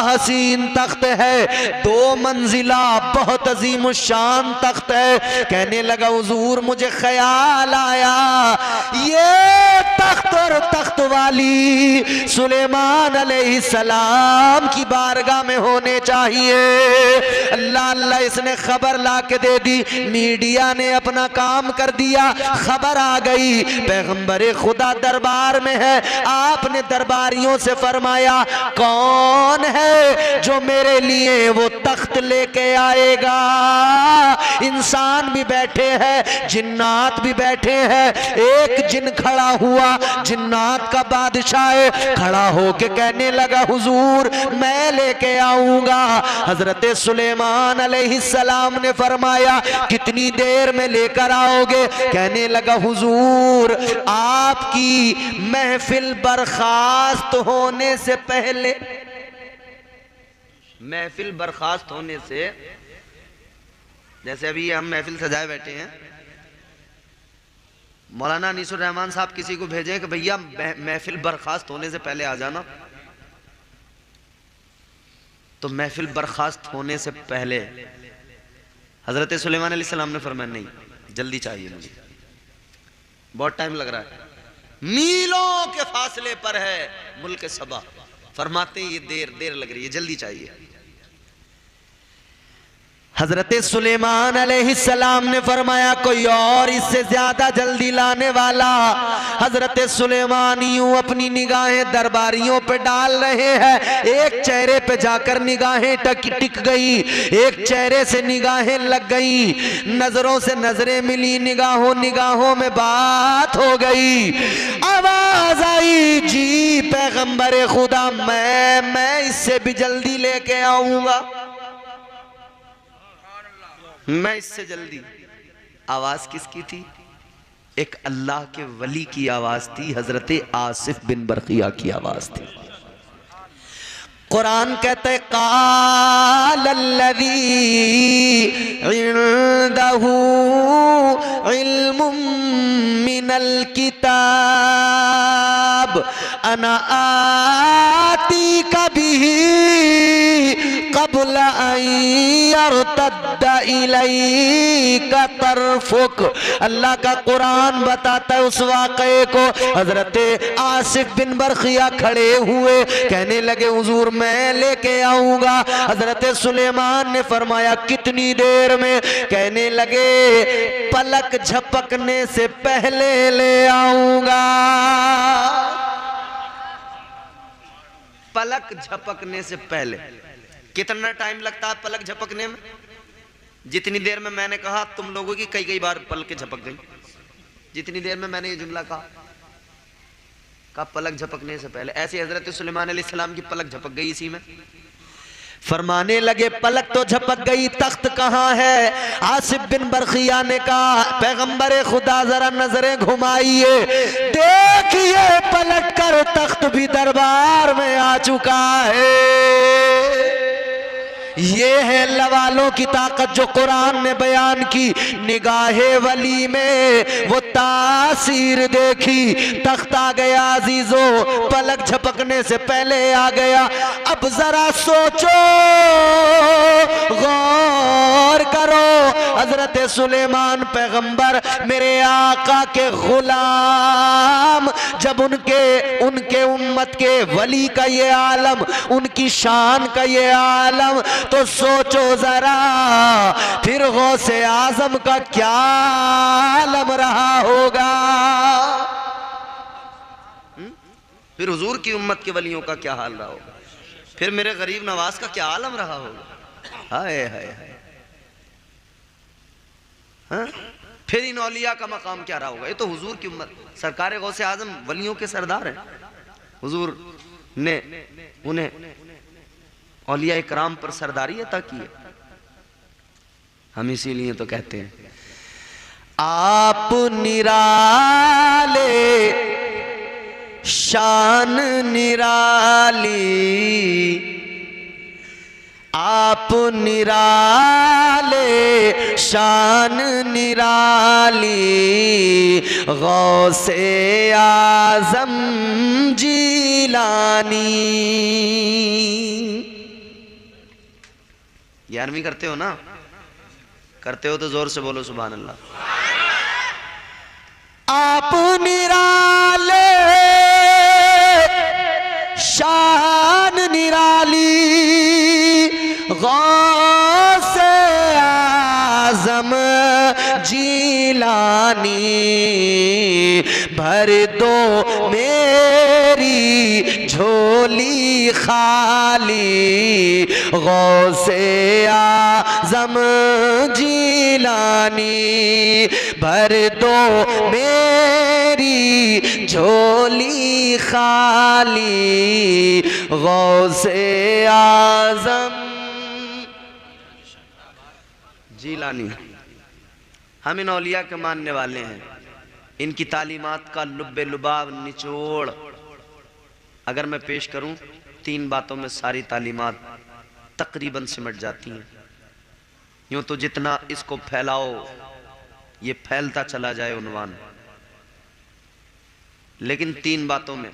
हसीन तख्त है, 2 मंजिला बहुत अजीम शान तख्त है। कहने लगा हुजूर मुझे ख्याल आया ये तख्त और तख्त वाली सुलेमान अलैहिस्सलाम की बारगाह में होने चाहिए। अल्लाह अल्लाह इसने खबर ला के दे दी, मीडिया ने अपना काम कर दिया, खबर आ गई पैगंबर खुदा दरबार में है। आपने दरबारियों से फरमाया कौन है जो मेरे लिए वो तख्त लेके आएगा? इंसान भी बैठे हैं, जिन्नात भी बैठे हैं। एक जिन खड़ा हुआ, जिन्नात का बादशाह खड़ा होके कहने लगा हुजूर मैं लेके आऊंगा। हजरत सुलेमान अलैहिस्सलाम ने फरमाया कितनी देर में लेकर आओगे? कहने लगा हुजूर आपकी महफिल बर्खास्त होने से पहले, महफिल बर्खास्त होने से, जैसे अभी हम महफिल सजाए बैठे हैं, मौलाना अनीसुर रहमान साहब किसी को भेजें कि भैया महफिल बर्खास्त होने से पहले आ जाना, तो महफिल बर्खास्त होने से पहले हजरत सुलेमान अलैहिस्सलाम ने फरमाया नहीं जल्दी चाहिए मुझे, बहुत टाइम लग रहा है, मीलों के फासले पर है मुल्क सबा। फरमाते ये देर लग रही है, जल्दी चाहिए। हजरत सुलेमान अलैहिस्सलाम ने फरमाया कोई और इससे ज्यादा जल्दी लाने वाला। हजरत सुलेमान यूं अपनी निगाहें दरबारियों पे डाल रहे हैं, एक चेहरे पे जाकर निगाहें टिक गई, एक चेहरे से निगाहें लग गई, नजरों से नजरें मिली, निगाहों में बात हो गई। आवाज आई जी पैगंबर खुदा मैं इससे भी जल्दी लेके आऊंगा, मैं इससे जल्दी। आवाज किसकी थी? एक अल्लाह के वली की आवाज थी, हजरत आसिफ बिन बरकिया की आवाज थी। कुरान कहते क़ालल्लज़ी इंदहू इल्मुम मिनल किताब अना आतीका बिही क़ब्ल अन यर्तद्दा इलैका तरफुक। अल्लाह का कुरान बताता है उस वाक़े को। हजरत आसिफ बिन बरखिया खड़े हुए, कहने लगे हुजूर मैं लेके आऊंगा। हजरत सुलेमान ने फरमाया कितनी देर में? कहने लगे पलक झपकने से पहले ले आऊंगा। पलक झपकने से पहले। कितना टाइम लगता है पलक झपकने में? जितनी देर में मैंने कहा तुम लोगों की कई बार पलकें झपक गई, जितनी देर में मैंने ये जुमला कहा पलक झपकने से पहले, ऐसे हजरत सुलेमान अलैहिस्सलाम की पलक झपक गई इसी में। फरमाने लगे पलक तो झपक गई, तख्त कहाँ है? आसिफ बिन बरखिया ने कहा पैगंबर खुदा जरा नजरें घुमाइए, देखिए पलट कर तख्त भी दरबार में आ चुका है। ये है लवालों की ताकत जो कुरान ने बयान की। निगाहे वली में वो तासीर देखी, तख्त आ गया अजीजो, पलक झपकने से पहले आ गया। अब जरा सोचो, गौर करो, हजरत सुलेमान पैगंबर मेरे आका के गुलाम जब उनके उम्मत के वली का ये आलम, उनकी शान का ये आलम, तो सोचो जरा फिर गौसे आजम का क्या आलम रहा होगा। फिर हुजूर की उम्मत के वलियों का क्या हाल रहा होगा, फिर मेरे गरीब नवाज का क्या आलम रहा होगा। हाय हाय हाय। हाँ? फिर इन औलिया का मकाम क्या रहा होगा। ये तो हुजूर की उम्मत, सरकार गौसे आजम वलियों के सरदार हैं। हुजूर ने उन्हें औलिया इकराम पर सरदारी अता की है। हम इसीलिए तो कहते हैं आप निराले शान निराली, आप निराले शान निराली, गौसे आजम जीलानी। 11वीं करते हो ना? करते हो तो जोर से बोलो सुभान अल्लाह। आप निराले शान निराली, गौसे आजम जीलानी, भर दो मेरी झोली खाली, गौसे आजम जीलानी, भर दो मेरी झोली खाली, गौसे आजम जीलानी। हम इन औलिया के मानने वाले हैं। इनकी तालीमात का लुब्बे लुबाब निचोड़ अगर मैं पेश करूं, 3 बातों में सारी तालीमात तकरीबन सिमट जाती हैं। यूं तो जितना इसको फैलाओ ये फैलता चला जाए उन्वान, लेकिन 3 बातों में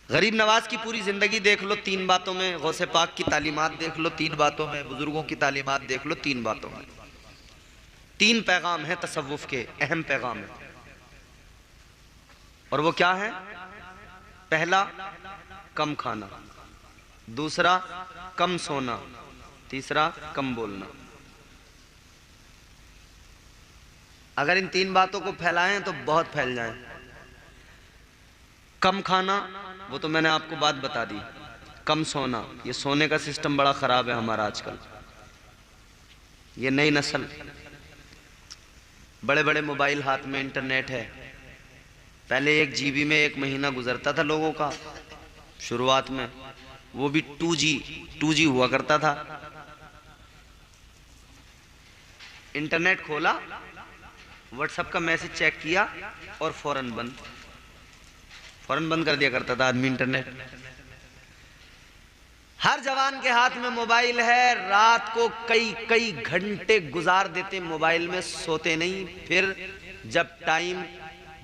गरीब नवाज की पूरी जिंदगी देख लो, 3 बातों में गौसे पाक की तालीमात देख लो, 3 बातों में बुजुर्गों की तालीमात देख लो, 3 बातों में 3 पैगाम है तसव्वुफ के, अहम पैगाम है। और वो क्या है? पहला कम खाना, दूसरा कम सोना, तीसरा कम बोलना। अगर इन 3 बातों को फैलाएं तो बहुत फैल जाएं। कम खाना, वो तो मैंने आपको बात बता दी। कम सोना, ये सोने का सिस्टम बड़ा खराब है हमारा आजकल। ये नई नस्ल, बड़े बड़े मोबाइल हाथ में, इंटरनेट है। पहले 1 GB में 1 महीना गुजरता था लोगों का शुरुआत में, वो भी 2G हुआ करता था। इंटरनेट खोला, व्हाट्सएप का मैसेज चेक किया और फौरन बंद कर दिया करता था आदमी इंटरनेट। हर जवान के हाथ में मोबाइल है, रात को कई घंटे गुजार देते मोबाइल में, सोते नहीं। फिर जब टाइम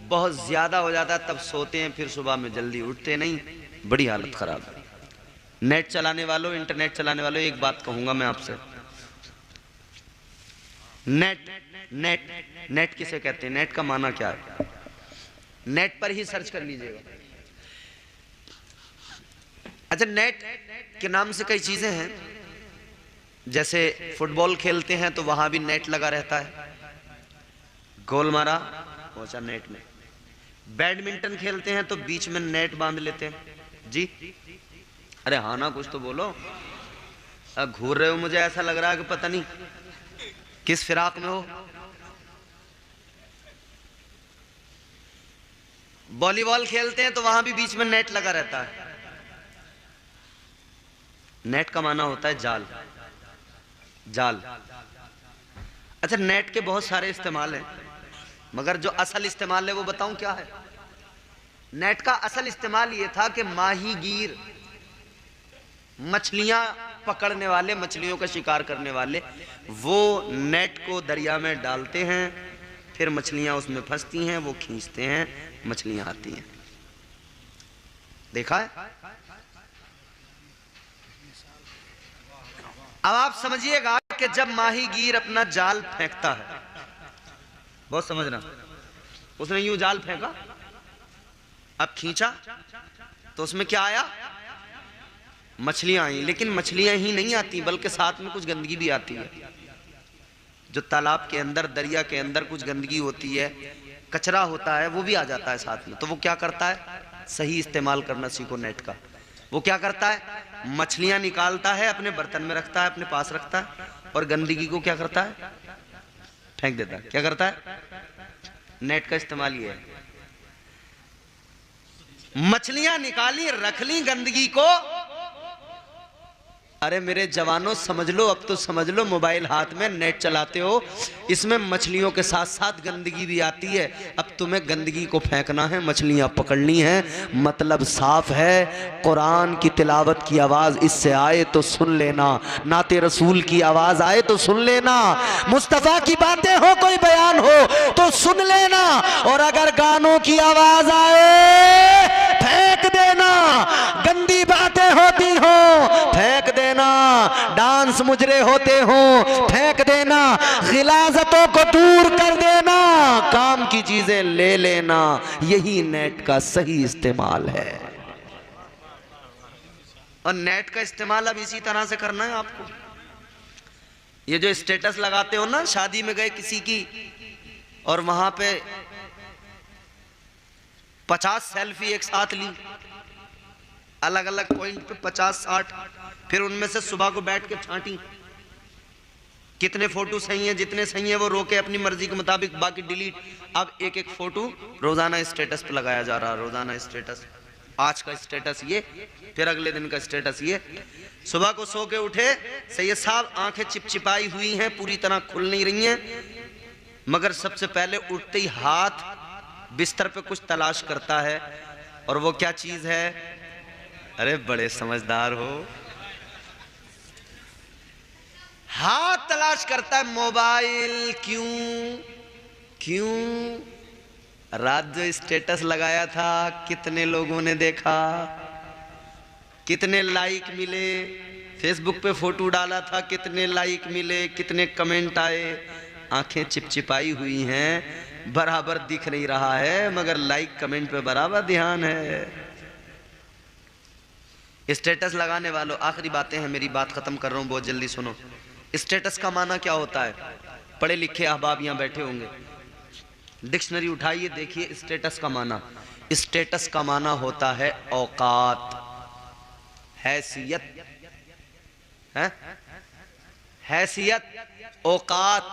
बहुत ज्यादा हो जाता तब सोते हैं, फिर सुबह में जल्दी उठते नहीं। बड़ी हालत खराब है। नेट चलाने वालों, इंटरनेट चलाने वालों, एक बात कहूंगा मैं आपसे, नेट किसे कहते हैं? नेट का माना क्या है? नेट पर ही सर्च कर लीजिएगा। अच्छा, नेट के नाम से कई चीजें हैं। जैसे फुटबॉल खेलते हैं तो वहां भी नेट लगा रहता है, गोल मारा पहुंचा नेट में। बैडमिंटन खेलते हैं तो बीच में नेट बांध लेते हैं जी। अरे हाँ ना, कुछ तो बोलो। घूर रहे हो, मुझे ऐसा लग रहा है कि पता नहीं किस फिराक में हो। वॉलीबॉल खेलते हैं तो वहां भी बीच में नेट लगा रहता है। नेट का माना होता है जाल। अच्छा, नेट के बहुत सारे इस्तेमाल हैं, मगर जो असल इस्तेमाल है वो बताऊं क्या है? नेट का असल इस्तेमाल ये था कि माहीगीर, मछलियां पकड़ने वाले, मछलियों का शिकार करने वाले, वो नेट को दरिया में डालते हैं, फिर मछलियां उसमें फंसती हैं, वो खींचते हैं, मछलियां आती हैं। देखा है? अब आप समझिएगा कि जब माहीगीर अपना जाल फेंकता है, बहुत समझना, उसने यूं जाल फेंका, अब खींचा तो उसमें क्या आया, मछलियां आई। लेकिन मछलियां ही नहीं आती बल्कि साथ में कुछ गंदगी भी आती है। जो तालाब के अंदर, दरिया के अंदर कुछ गंदगी होती है, कचरा होता है, वो भी आ जाता है साथ में। तो वो क्या करता है, सही इस्तेमाल करना सीखो नेट का। वो क्या करता है, मछलियां निकालता है, अपने बर्तन में रखता है, अपने पास रखता है, और गंदगी को क्या करता है, फेंक देता है। क्या करता है, नेट का इस्तेमाल ये है। मछलियां निकाली, रख ली गंदगी को। अरे मेरे जवानों समझ लो, अब तो समझ लो, मोबाइल हाथ में, नेट चलाते हो, इसमें मछलियों के साथ साथ गंदगी भी आती है। अब तुम्हें गंदगी को फेंकना है, मछलियां पकड़नी है। मतलब साफ है, कुरान की तिलावत की आवाज इससे आए तो सुन लेना, नाते रसूल की आवाज आए तो सुन लेना, मुस्तफा की बातें हो, कोई बयान हो तो सुन लेना, और अगर गानों की आवाज आए फेंक देना, गंदी बातें होती हो फेंक देना, डांस मुजरे होते हो फेंक देना, गिलाजतों को दूर कर देना, काम की चीजें ले लेना। यही नेट का सही इस्तेमाल है। और नेट का इस्तेमाल अब इसी तरह से करना है आपको। ये जो स्टेटस लगाते हो ना, शादी में गए किसी की और वहां पे 50 सेल्फी एक साथ ली, अलग अलग पॉइंट पे 50-60, फिर उनमें से सुबह को बैठ के छांटी कितने फोटो सही हैं, जितने सही हैं वो रोके अपनी मर्जी के मुताबिक, बाकी डिलीट। अब एक एक फोटो रोजाना स्टेटस पे लगाया जा रहा है, रोजाना स्टेटस। आज का स्टेटस ये, फिर अगले दिन का स्टेटस ये। सुबह को सो के उठे, सैयद साहब आंखें चिपचिपाई हुई हैं, पूरी तरह खुल नहीं रही हैं, मगर सबसे पहले उठते ही हाथ बिस्तर पे कुछ तलाश करता है। और वो क्या चीज है, अरे बड़े समझदार हो, हाथ तलाश करता है मोबाइल। क्यों रात जो स्टेटस लगाया था कितने लोगों ने देखा, कितने लाइक मिले, फेसबुक पे फोटो डाला था कितने लाइक मिले, कितने कमेंट आए। आंखें चिपचिपाई हुई हैं, बराबर दिख नहीं रहा है, मगर लाइक कमेंट पे बराबर ध्यान है। स्टेटस लगाने वालों, आखिरी बातें हैं, मेरी बात खत्म कर रहा हूं, बहुत जल्दी सुनो। स्टेटस का माना क्या होता है, पढ़े लिखे अहबाब यहां बैठे होंगे, डिक्शनरी उठाइए, देखिए स्टेटस का माना। स्टेटस का माना होता है औकात, हैसियत, है हैसियत, औकात।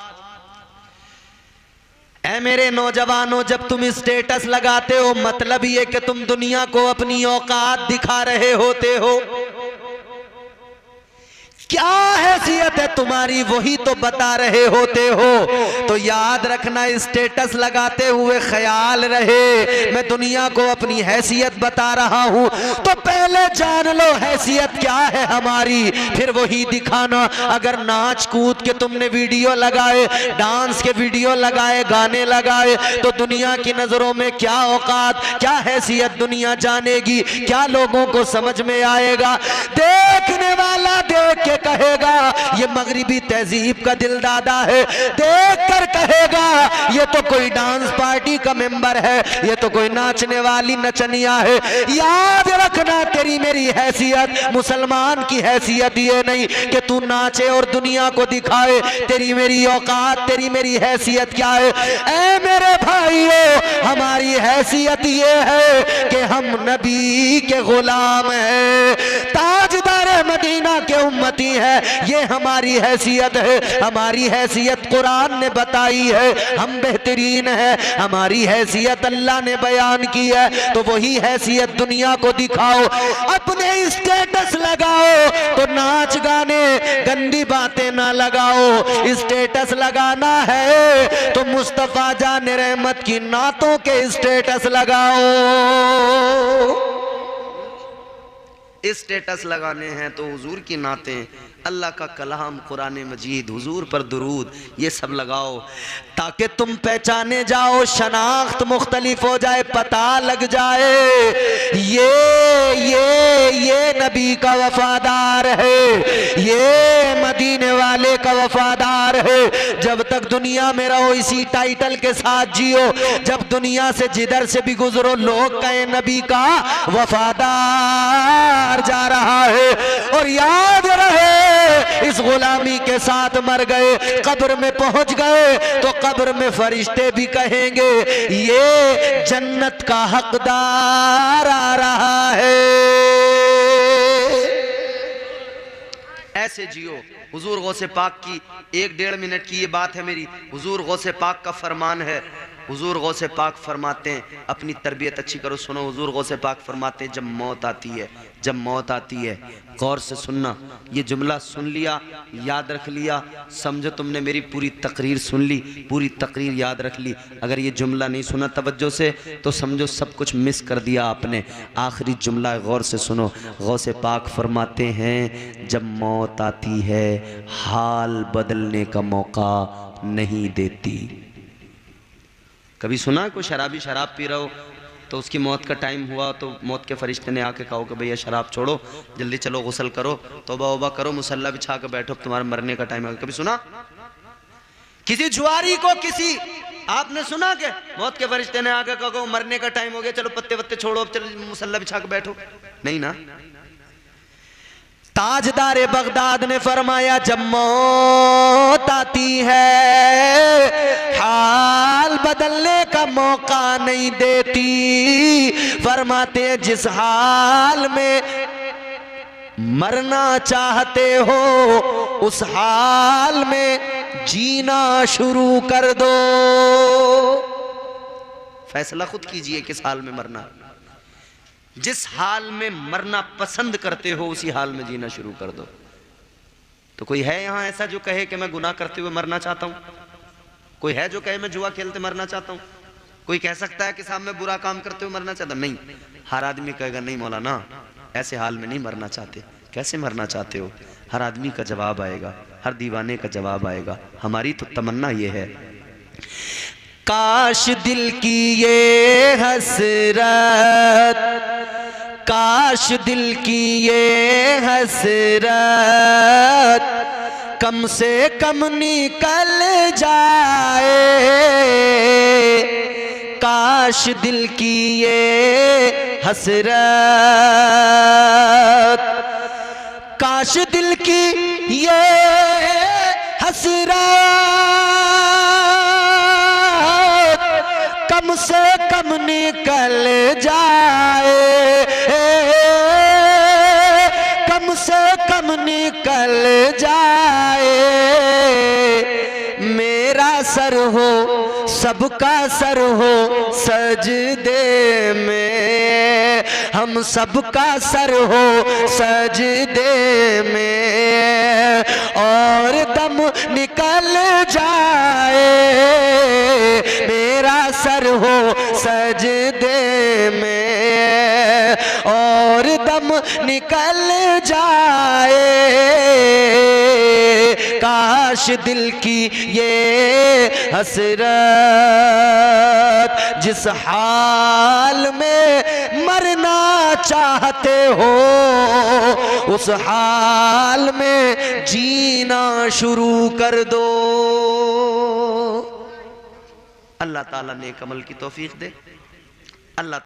ऐ मेरे नौजवानों, जब तुम स्टेटस लगाते हो मतलब ये कि तुम दुनिया को अपनी औकात दिखा रहे होते हो। क्या हैसियत है तुम्हारी वही तो बता रहे होते हो। तो याद रखना, स्टेटस लगाते हुए ख्याल रहे मैं दुनिया को अपनी हैसियत बता रहा हूं, तो पहले जान लो हैसियत क्या है हमारी, फिर वही दिखाना। अगर नाच कूद के तुमने वीडियो लगाए, डांस के वीडियो लगाए, गाने लगाए, तो दुनिया की नजरों में क्या औकात, क्या हैसियत दुनिया जानेगी, क्या लोगों को समझ में आएगा। देखने वाला देख के कहेगा ये मगरिबी तहजीब का दिल दादा है, देख कर कहेगा ये तो कोई डांस पार्टी का मेंबर है, ये तो कोई नाचने वाली नचनिया है। याद रखना, तेरी मेरी हैसियत, मुसलमान की हैसियत ये नहीं कि तू नाचे और दुनिया को दिखाए। तेरी मेरी औकात, तेरी मेरी हैसियत क्या है? ऐ मेरे भाइयों, हमारी हैसियत ये है कि हम नबी के गुलाम हैं, ताजदार मदीना के उम्मती है, ये हमारी हैसियत है। हमारी हैसियत कुरान ने बताई है, हम बेहतरीन है, हमारी हैसियत अल्लाह ने बयान की है। तो वही हैसियत दुनिया को दिखाओ, अपने स्टेटस लगाओ तो नाच गाने गंदी बातें ना लगाओ। स्टेटस लगाना है तो मुस्तफा जान रहमत की नातों के स्टेटस लगाओ। स्टेटस लगाने हैं तो हुजूर की नातें, अल्लाह का कलाम, कुरान मजीद, हुजूर पर दुरूद, ये सब लगाओ ताकि तुम पहचाने जाओ, शनाख्त मुख्तलिफ हो जाए, पता लग जाए ये नबी का वफादार है, ये मदीने वाले का वफादार है। जब तक दुनिया में रहो इसी टाइटल के साथ जियो, जब दुनिया से जिधर से भी गुजरो लोग कहे नबी का वफादार जा रहा है। और याद रहे इस गुलामी के साथ मर गए, कब्र में पहुंच गए तो कब्र में फरिश्ते भी कहेंगे ये जन्नत का हकदार आ रहा है। ऐसे जियो। हुजूर गौसे पाक की 1-1.5 मिनट की ये बात है मेरी, हुजूर गौसे पाक का फरमान है। हुजूर गौसे पाक फरमाते हैं, अपनी तरबियत अच्छी करो, सुनो। हुजूर गौसे पाक फरमाते हैं, जब मौत आती है, जब मौत आती है, गौर से सुनना, ये जुमला सुन लिया, याद रख लिया, समझो तुमने मेरी पूरी तकरीर सुन ली, पूरी तकरीर याद रख ली। अगर ये जुमला नहीं सुना तवज्जो से तो समझो सब कुछ मिस कर दिया आपने। आखिरी जुमला गौर से सुनो। गौसे पाक फरमाते हैं, जब मौत आती है हाल बदलने का मौका नहीं देती। कभी सुना कोई शराबी शराब पी रहा हो तो उसकी मौत का टाइम हुआ तो मौत के फरिश्ते ने आके कहो कि भैया शराब छोड़ो, जल्दी चलो गुस्ल करो, तौबा वबा करो, मुसल्ला बिछा कर बैठो, तुम्हारा मरने का टाइम है। कभी सुना किसी जुआरी को, किसी आपने सुना कि मौत के फरिश्ते ने आके कहो मरने का टाइम हो गया, चलो पत्ते वत्ते छोड़ो, अब चलो मुसल्ला बिछा कर बैठो? नहीं ना। ताजदारे बगदाद ने फरमाया, जब मौत आती है हाल बदलने का मौका नहीं देती। फरमाते हैं, जिस हाल में मरना चाहते हो उस हाल में जीना शुरू कर दो। फैसला खुद कीजिए किस हाल में मरना। जिस हाल में मरना पसंद करते हो उसी हाल में जीना शुरू कर दो। तो कोई है यहां ऐसा जो कहे कि मैं गुनाह करते हुए मरना चाहता हूं? कोई है जो कहे मैं जुआ खेलते मरना चाहता हूं? कोई कह सकता है कि साहब मैं बुरा काम करते हुए मरना चाहता? नहीं, हर आदमी कहेगा नहीं मौलाना ऐसे हाल में नहीं मरना चाहते। कैसे मरना चाहते हो? हर आदमी का जवाब आएगा, हर दीवाने का जवाब आएगा। हमारी तो तमन्ना ये है, काश दिल की ये हसरत, काश दिल की ये हसरत कम से कम निकल जाए, काश दिल की ये हसरत, काश दिल की ये हसरत कम से कम निकल जाए, कम से कम निकल जाए। मेरा सर हो सबका सर हो सजदे में, हम सबका सर हो सजदे में, और दम निकल जाए। मेरा सर हो सजदे में और दम निकल जाए, काश दिल की ये हसरत जिस हाल में मरना चाहते हो उस हाल में जीना शुरू कर दो। अल्लाह ताला नेक अमल की तौफीक दे। अल्लाह